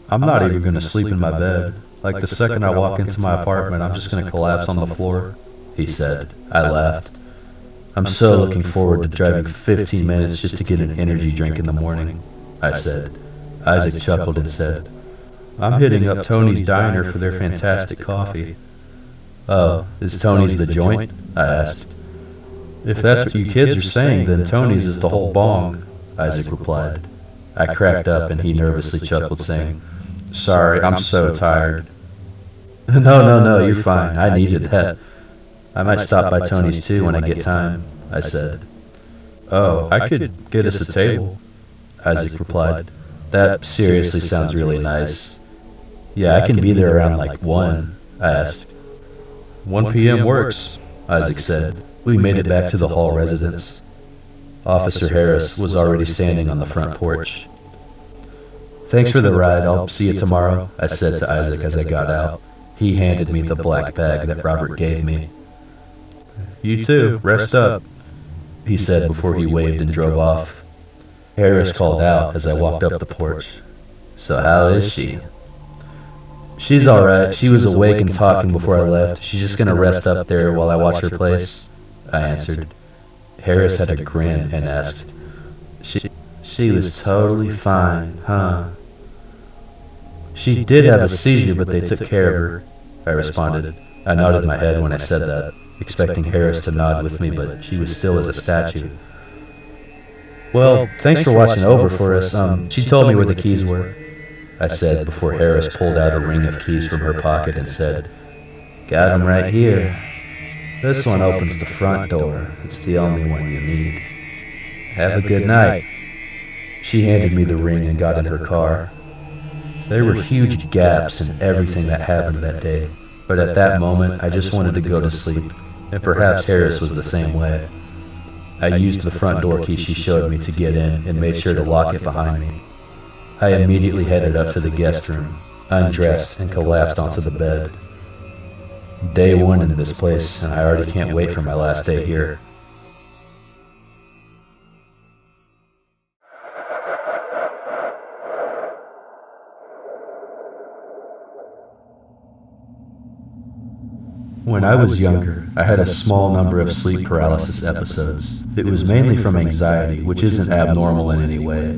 I'm not even going to sleep in my bed. Like the second I walk into my apartment, I'm just going to collapse on the floor, he said. I laughed. I'm so looking forward to driving 15 minutes just to get an energy drink in the morning, I said. Isaac chuckled and said, I'm hitting up Tony's Diner for their fantastic coffee. Oh, is Tony's the joint? I asked. If that's what you kids are saying, then Tony's is the whole bong, Isaac replied. I cracked up and he nervously chuckled, saying, Sorry, I'm so tired. No, you're fine. I needed that. I might stop by Tony's too when I get time, I said. Oh, I could get us a table, Isaac replied. That seriously sounds really nice. Yeah, I can be there around like 1, I asked. 1 p.m. works, Isaac said. We made it back to the hall residence. Officer Harris was already standing on the front porch. Thanks for the ride. I'll see you tomorrow, I said to Isaac as I got out. He handed me the black bag that Robert gave me. You too, rest up, he said before he waved and drove off. Harris called out as I walked up the porch. So how is she? She's alright. She was awake and talking before I left. She's just gonna rest up there while I watch her place, I answered. Harris had a grin and asked, She was totally fine, huh? She did have a seizure, but they took care of her, I responded. I nodded my head when I said that, expecting Harris to nod with me, but she was still as a statue. Well, thanks for watching over for us. She told me where the keys were, I said before Harris pulled out a ring of keys from her pocket and said, Got 'em right here. This one opens the front door. It's the only one you need. Have a good night. She handed me the ring and got in her car. There were huge gaps in everything that happened that day, but at that moment I just wanted to go to sleep, and perhaps Harris was the same way. I used the front door key she showed me to get in and made sure to lock it behind me. I immediately headed up to the guest room, undressed and collapsed onto the bed. Day 1 in this place, and I already can't wait for my last day here. When I was younger, I had a small number of sleep paralysis episodes. It was mainly from anxiety, which isn't abnormal in any way.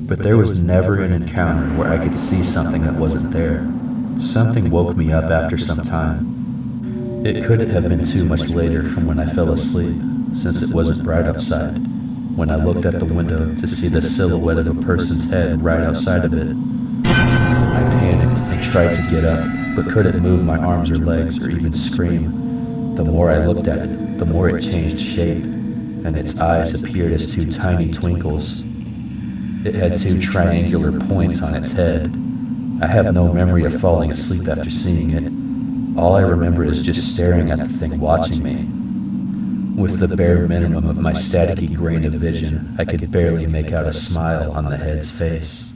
But there was never an encounter where I could see something that wasn't there. Something woke me up after some time. It couldn't have been too much later from when I fell asleep, since it wasn't bright outside. When I looked at the window to see the silhouette of a person's head right outside of it, I panicked and tried to get up, but couldn't move my arms or legs or even scream. The more I looked at it, the more it changed shape, and its eyes appeared as 2 tiny twinkles. It had 2 triangular points on its head. I have no memory of falling asleep after seeing it. All I remember is just staring at the thing watching me. With the bare minimum of my staticky grain of vision, I could barely make out a smile on the head's face.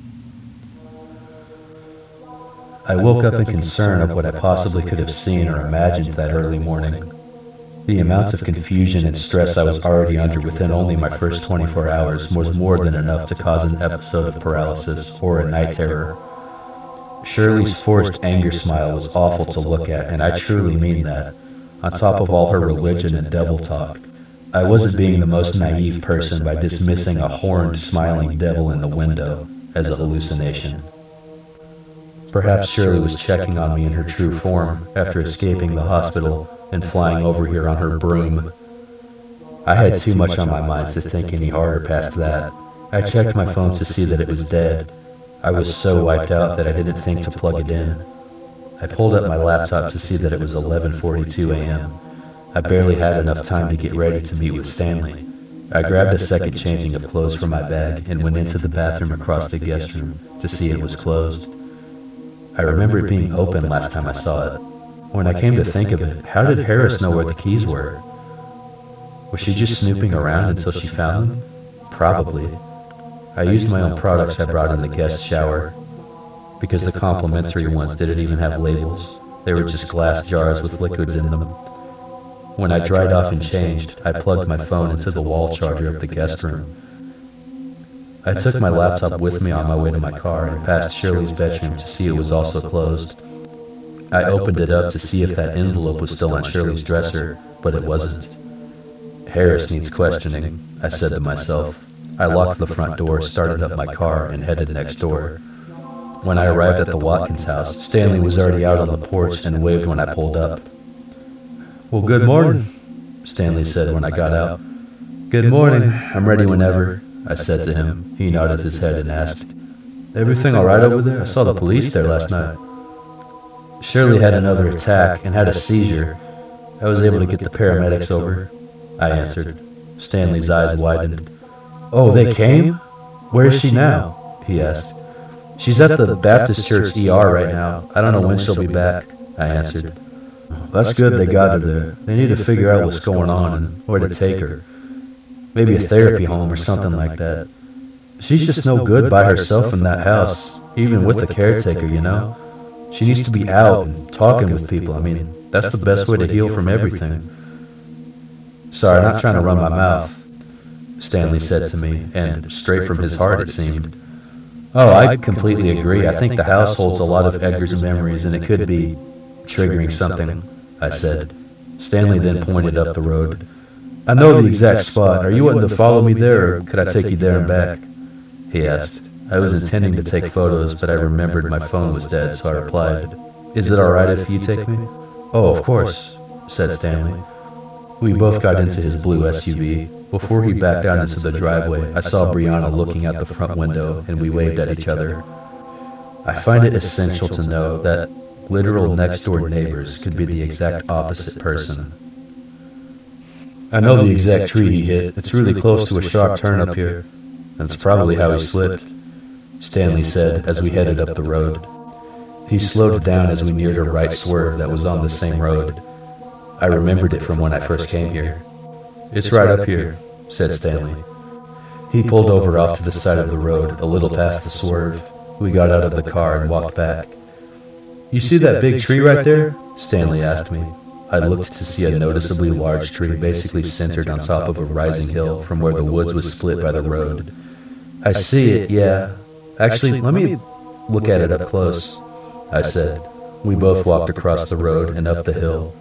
I woke up in concern of what I possibly could have seen or imagined that early morning. The amounts of confusion and stress I was already under within only my first 24 hours was more than enough to cause an episode of paralysis or a night terror. Shirley's forced anger smile was awful to look at, and I truly mean that. On top of all her religion and devil talk, I wasn't being the most naive person by dismissing a horned, smiling devil in the window as a hallucination. Perhaps Shirley was checking on me in her true form after escaping the hospital and flying over here on her broom. I had too much on my mind to think any harder past that. I checked my phone to see that it was dead. I was so wiped out that I didn't think to plug it in. I pulled up my laptop to see that it was 11:42 a.m. I barely had enough time to get ready to meet with Stanley. I grabbed a second changing of clothes from my bag and went into the bathroom across the guest room to see it was closed. I remember it being open last time I saw it. When I came to think of it, how did Harris know where the keys were? Was she just snooping around until she found them? Probably. I used my own products I brought in the guest shower, because the complimentary ones didn't even have labels. They were just glass jars with liquids in them. When I dried off and changed, I plugged my phone into the wall charger of the guest room. I took my laptop with me on my way to my car and passed Shirley's bedroom to see it was also closed. I opened it up to see if that envelope was still on Shirley's dresser, but it wasn't. Harris needs questioning, I said to myself. I locked the front door, started up my car, and headed next door. When I arrived at the Watkins house, Stanley was already out on the porch and waved when I pulled up. "Well, good morning," Stanley said when I got out. "Good morning. I'm ready whenever," I said to him. He nodded his head and asked, "Everything all right over there? I saw the police there last night." "Shirley had another attack and had a seizure. I was able to get the paramedics over," I answered. Stanley's eyes widened. "Oh, they came? Where is she now?" he asked. "She's at the Baptist Church ER right now. I don't know when she'll be back," I answered. "That's good they got her there. They need to figure out what's going on and where to take her. Maybe a therapy home or something like that. She's just no good by herself in that house, even with the caretaker, you know? She needs to be out and talking with people. I mean, that's the best way to heal from everything." "Sorry, not trying to run my mouth," Stanley said to me, and straight from his heart it seemed. "Oh, I completely agree. I think the house holds a lot of Edgar's memories and it could be triggering something," I said. Stanley then pointed up the road. "I know the exact spot. Are you wanting to follow me there, or could I take you there and back?" he asked. I was intending to take photos, but I remembered my phone was dead, so I replied, "Is it alright if you take me?" "Oh, of course," said Stanley. We both got into his blue SUV. Before he backed out into the driveway, I saw Brianna looking out the front window, and we waved at each other. I find it essential to know that literal next-door neighbors could be the exact opposite person. "I know the exact tree he hit. It's really close to a sharp turn up here. That's probably how he slipped," Stanley said as we headed up the road. He slowed down as we neared a right swerve that was on the same road. I remembered it from when I first came here. "It's right up here," said Stanley. He pulled over off to the side of the road, a little past the swerve. We got out of the car and walked back. "You see that big tree right there?" Stanley asked me. I looked to see a noticeably large tree basically centered on top of a rising hill from where the woods was split by the road. "I see it, yeah. Actually, let me look at it up close," I said. We both walked across the road and up the hill.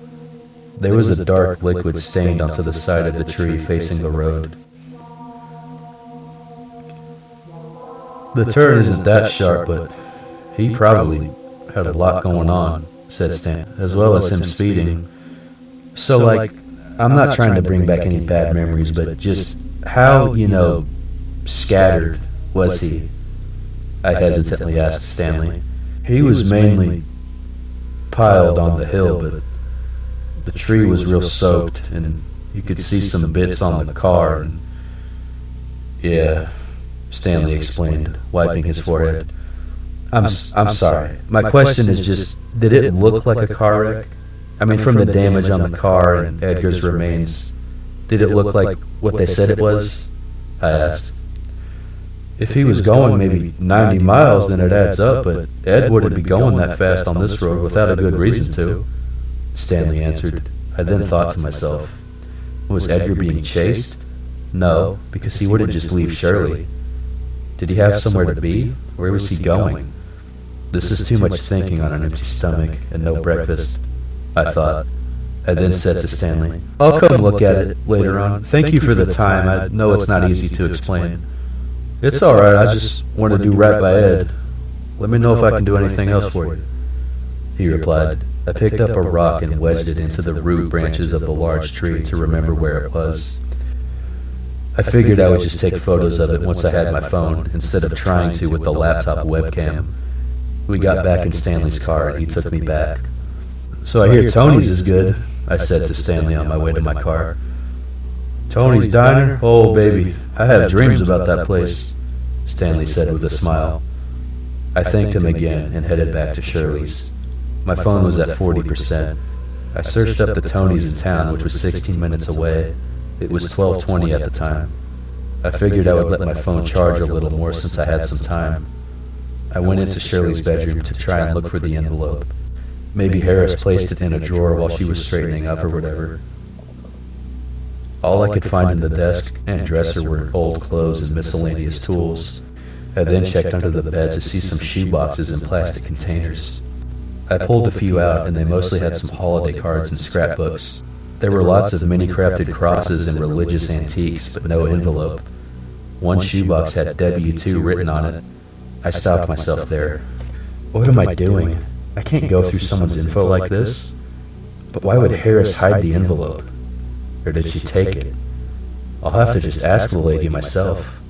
There was a dark liquid stained onto the side of the tree facing the road. "The turn isn't that sharp, but he probably had a lot going on," said Stan, "as well as him speeding. So, like, I'm not trying to bring back any bad memories, but just how, scattered was he?" I hesitantly asked Stanley. "He was mainly piled on the hill, but the tree was real soaked, and you could see some bits on the car, and..." "Yeah," Stanley explained, wiping his forehead. I'm sorry. My question is just, did it look like a car wreck? I mean, from the damage on the car and Edgar's remains, did it look like what they said it was?" I asked. "If he was going maybe 90 miles, then it adds up, but Ed wouldn't be going that fast on this road without a good reason to," Stanley answered. I then thought to myself, was Edgar being chased? No, because he wouldn't just leave Shirley. Did he have somewhere to be? Where was he going? This is too much thinking on an empty stomach and no breakfast, I thought. I then said to Stanley, "I'll come look at it later on. Thank you for the time. I know it's not easy to explain." "It's alright, I just want to do right by Ed. Let me know if I can do anything else for you," he replied. I picked up a rock and wedged it into the root branches of the large tree to remember where it was. I figured I would just take photos of it once I had my phone, instead of trying to with the laptop webcam. We got back in Stanley's car and he took me back. "So I hear Tony's is good," I said to Stanley on my way to my car. "Tony's Diner? Oh, baby, I have dreams about that place," Stanley said with a smile. I thanked him again and headed back to Shirley's. My phone was at 40%. I searched up the Tony's in town, which was 16 minutes away. It was 12:20 at the time. I figured I would let my phone charge a little more since I had some time. I went into Shirley's bedroom to try and look for the envelope. Maybe Harris placed it in a drawer while she was straightening up or whatever. All I could find in the desk and dresser were old clothes and miscellaneous tools. I then checked under the bed to see some shoeboxes and plastic containers. I pulled a few out, and they mostly had some holiday cards and scrapbooks. There were lots of mini-crafted crosses and religious antiques, but no envelope. One shoebox had W2 written on it. I stopped myself there. What am I doing? I can't go through someone's info like this. But why would Harris hide the envelope? Or did she take it? I'll have to just ask the lady myself.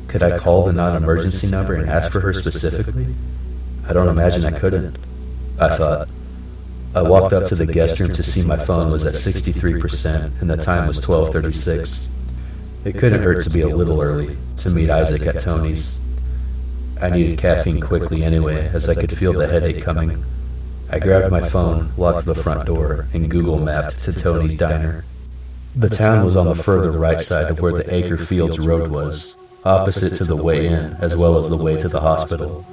Could I call the non-emergency number and ask for her specifically? I don't imagine I couldn't, I thought. I walked up to the guest room to see my phone was at 63% and the time was 12:36. It couldn't hurt to be a little early, to meet Isaac at Tony's. I needed caffeine quickly anyway, as I could feel the headache coming. I grabbed my phone, locked the front door, and Google mapped to Tony's Diner. The town was on the further right side of where the Acre Fields Road was, opposite to the way in, as well as the way to the hospital.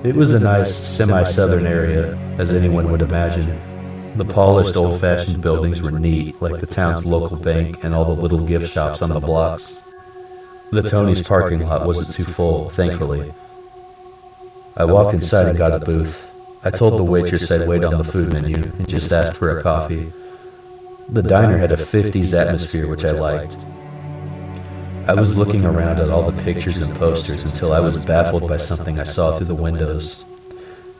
It was a nice, semi-southern area, as anyone would imagine. The polished, old-fashioned buildings were neat, like the town's local bank and all the little gift shops on the blocks. The Tony's parking lot wasn't too full, thankfully. I walked inside and got a booth. I told the waitress I'd wait on the food menu and just asked for a coffee. The diner had a 50s atmosphere, which I liked. I was looking around at all the pictures and posters until I was baffled by something I saw through the windows.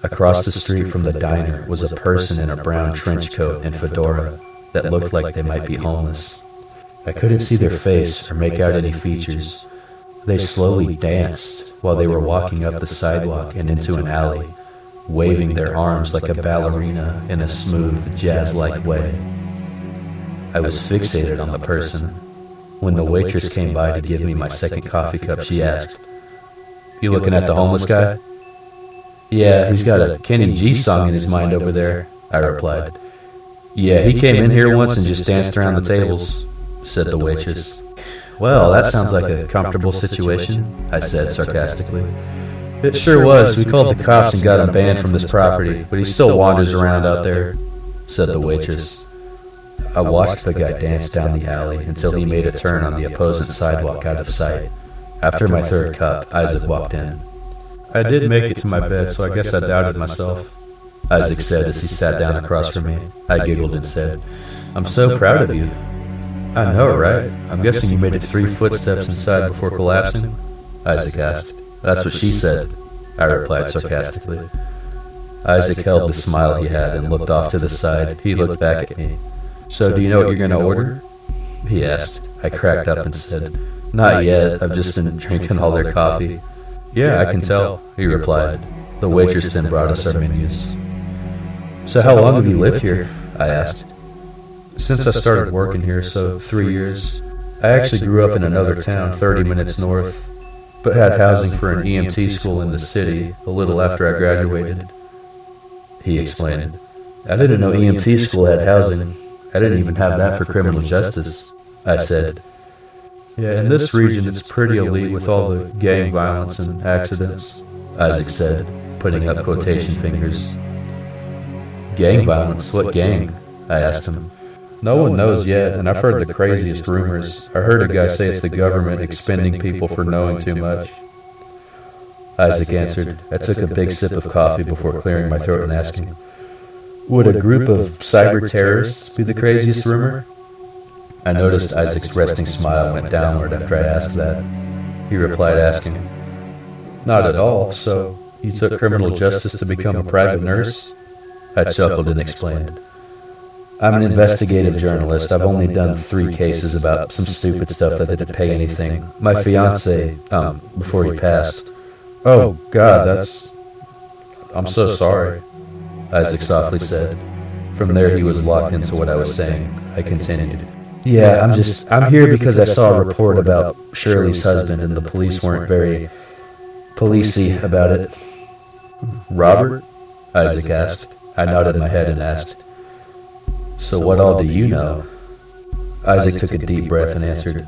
Across the street from the diner was a person in a brown trench coat and fedora that looked like they might be homeless. I couldn't see their face or make out any features. They slowly danced while they were walking up the sidewalk and into an alley, waving their arms like a ballerina in a smooth, jazz-like way. I was fixated on the person. When the waitress came by to give me my second coffee cup, she asked, "You looking at the homeless guy?" "Yeah, he's got a Kenny G song in his mind over there," I replied. "Yeah, he came in here once and just danced around the tables," said the waitress. "Well, that sounds like a comfortable situation," I said sarcastically. "It sure was. We called the cops and got him banned from this property, but he still wanders around out there," said the waitress. I watched the guy dance down the alley until he made a turn on the opposing sidewalk out of sight. After my third cup, Isaac walked in. "I did make it to my bed, so I guess I doubted myself," Isaac said as he sat down across from me. I giggled and said, "I'm so proud of you." "I know, right? I'm guessing you made it 3 footsteps inside before collapsing?" Isaac asked. "That's what she said," I replied sarcastically. Isaac held the smile he had and looked off to the side. He looked back at me. "So do you know what you're going to order?" he asked. I cracked up and said, "Not yet. I've just been drinking all their coffee." "Yeah, I can tell," he replied. The waitress then brought us our menus. "So how long have you lived here?" I asked. "Since I started working here, so 3 years. I actually grew up in another town 30 minutes north, but had housing for an EMT school in the city a little after I graduated," he explained. "I didn't know EMT school had housing. I didn't even have that for criminal justice," I said. "Yeah, in this region it's pretty elite with all the gang violence and accidents," Isaac said, putting up quotation fingers. "Gang violence? What gang?" I asked him. "No one knows yet, and I've heard the craziest rumors. I heard a guy say it's the government expending people for knowing too much." Isaac answered. I took a big sip of coffee before clearing my throat and asking, "Would a group of cyber terrorists be the craziest rumor?" I noticed Isaac's resting smile went downward after I asked that. He replied asking, "Not at all. So, you took criminal justice to become a private nurse?" I chuckled and explained, "I'm an investigative journalist. I've only done 3 cases about some stupid stuff that didn't pay anything. My fiance, before he passed." "Oh, God, I'm so sorry," Isaac softly said. From there he was locked into what I was saying. I continued. "Yeah, I'm here because I saw a report about Shirley's husband and the police weren't very policey about it." "Robert?" Isaac asked. I nodded my head and asked, "So what all do you know?" Isaac took a deep breath and answered,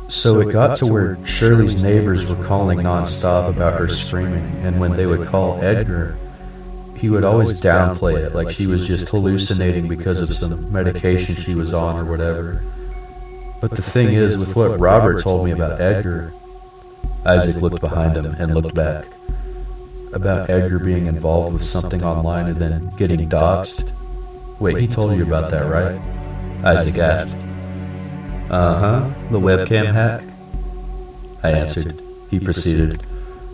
"So it got to where Shirley's neighbors were calling nonstop about her screaming, and when they would call Edgar, he would always downplay it like she was just hallucinating because of some medication she was on or whatever. But the thing is, with what Robert told me about Edgar," Isaac looked behind him and looked back, "about Edgar being involved with something online and then getting doxxed." "Wait, he told you about that, right?" Isaac asked. "Uh-huh, the webcam hack," I answered. He proceeded,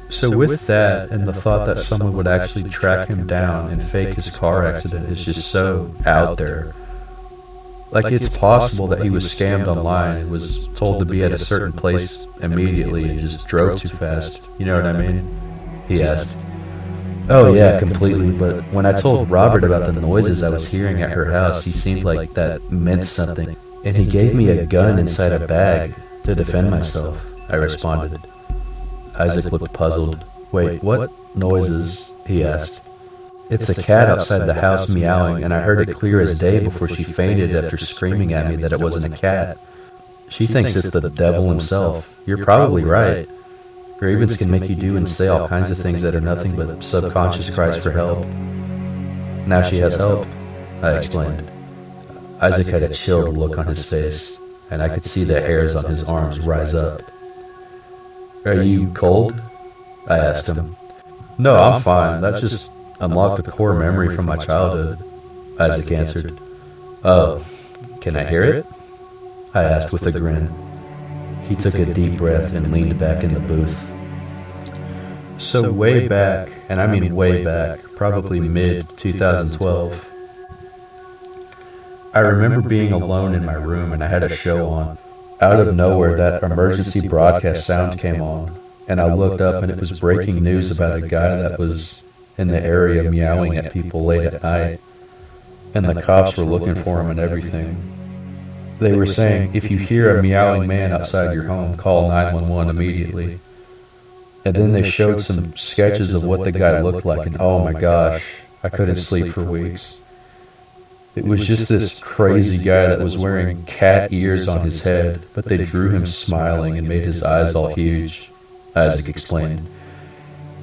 So with that, and the thought that someone would actually track him down and fake his car accident is just so out there. Like, it's possible that he was scammed online and was told to be at a certain place immediately and just drove too fast. You know what I mean? He asked. Oh yeah, completely, but when I told Robert about the noises I was hearing at her house, he seemed like that meant something, and he gave me a gun inside a bag to defend myself, I responded. Isaac looked puzzled. Wait, what noises? He asked. It's a cat outside the house meowing, and I heard it clear as day before she fainted after screaming at me that it wasn't a cat. She thinks it's the devil himself. You're probably right. Grievance can make you do and say all kinds of things that are nothing but subconscious cries for help. Now she has help, I explained. Isaac had a chilled look on his face, and I could see the hairs on his arms rise up. Are you cold? I asked him. No, I'm fine. That just unlocked a core memory from my childhood, Isaac answered. Oh, can I hear it? I asked with a grin. He took a deep breath and leaned back in the booth. So way back, and I mean way back, probably mid-2012, I remember being alone in my room and I had a show on. Out of nowhere, that emergency broadcast sound came on, and I looked up and it was breaking news about a guy that was in the area meowing at people late at night, and the cops were looking for him and everything. They were saying, if you hear a meowing man outside your home, call 911 immediately. And then they showed some sketches of what the guy looked like, and oh my gosh, I couldn't sleep for weeks. It was just this crazy guy that was wearing cat ears on his head, but they drew him smiling and made his eyes all huge, Isaac explained.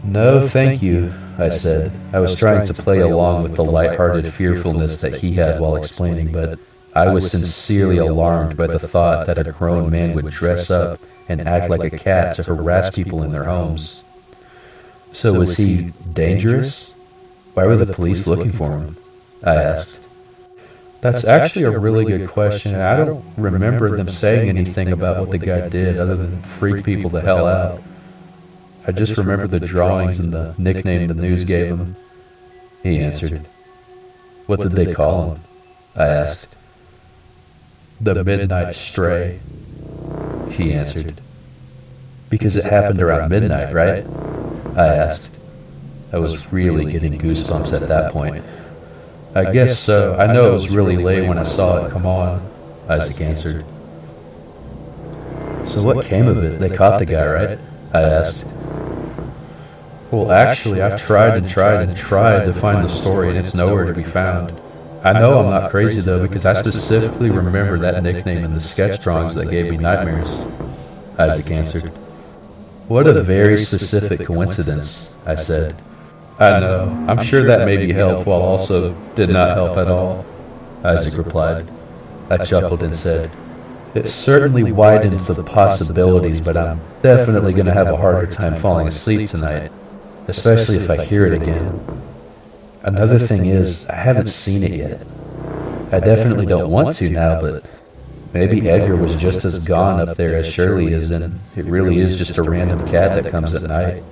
No, thank you, I said. I was trying to play along with the lighthearted fearfulness that he had while explaining, but I was sincerely alarmed by the thought that a grown man would dress up and act like a cat to harass people in their homes. So was he dangerous? Why were the police looking for him? I asked. That's actually a really good question, and I don't remember them saying anything about what the guy did other than freak people the hell out. I just remember the drawings and the nickname the news gave him. He answered. What did they call him? I asked. The Midnight Stray, he answered. Because it happened around midnight, right? I asked. I was really getting goosebumps at that point. I guess so. I know it was really late when I saw it come on, Isaac answered. So what came of it? They caught the guy, right? I asked. Well, actually, I've tried to find the story, and it's nowhere to be found. I know I'm not crazy, though, because I specifically remember that nickname in the sketch drawings that gave me nightmares, Isaac answered. What a very specific coincidence, I said. I know. I'm sure that maybe helped while also did not help at all, Isaac replied. I chuckled and said, it certainly widened the possibilities, but I'm definitely going to have a harder time falling asleep tonight, especially if I hear it again. Another thing is, I haven't seen it yet. I definitely don't want to now, but maybe Edgar was just as gone up there as Shirley is, and it really is just a random cat that comes at night.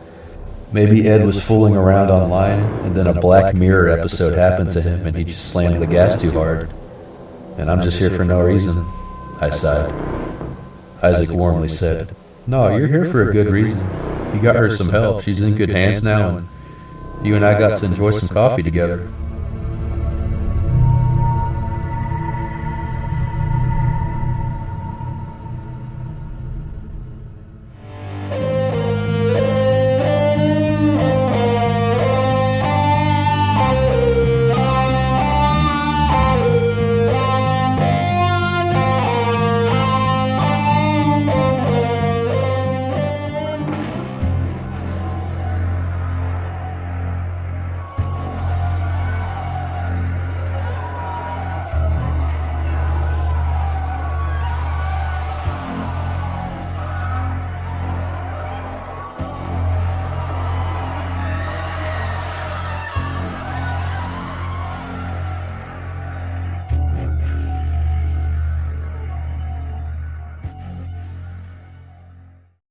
Maybe Ed was fooling around online, and then a Black Mirror episode happened to him, and he just slammed the gas too hard. And I'm just here for no reason, I sighed. Isaac warmly said, no, you're here for a good reason. You got her some help. She's in good hands now, and you and I got to enjoy some coffee together.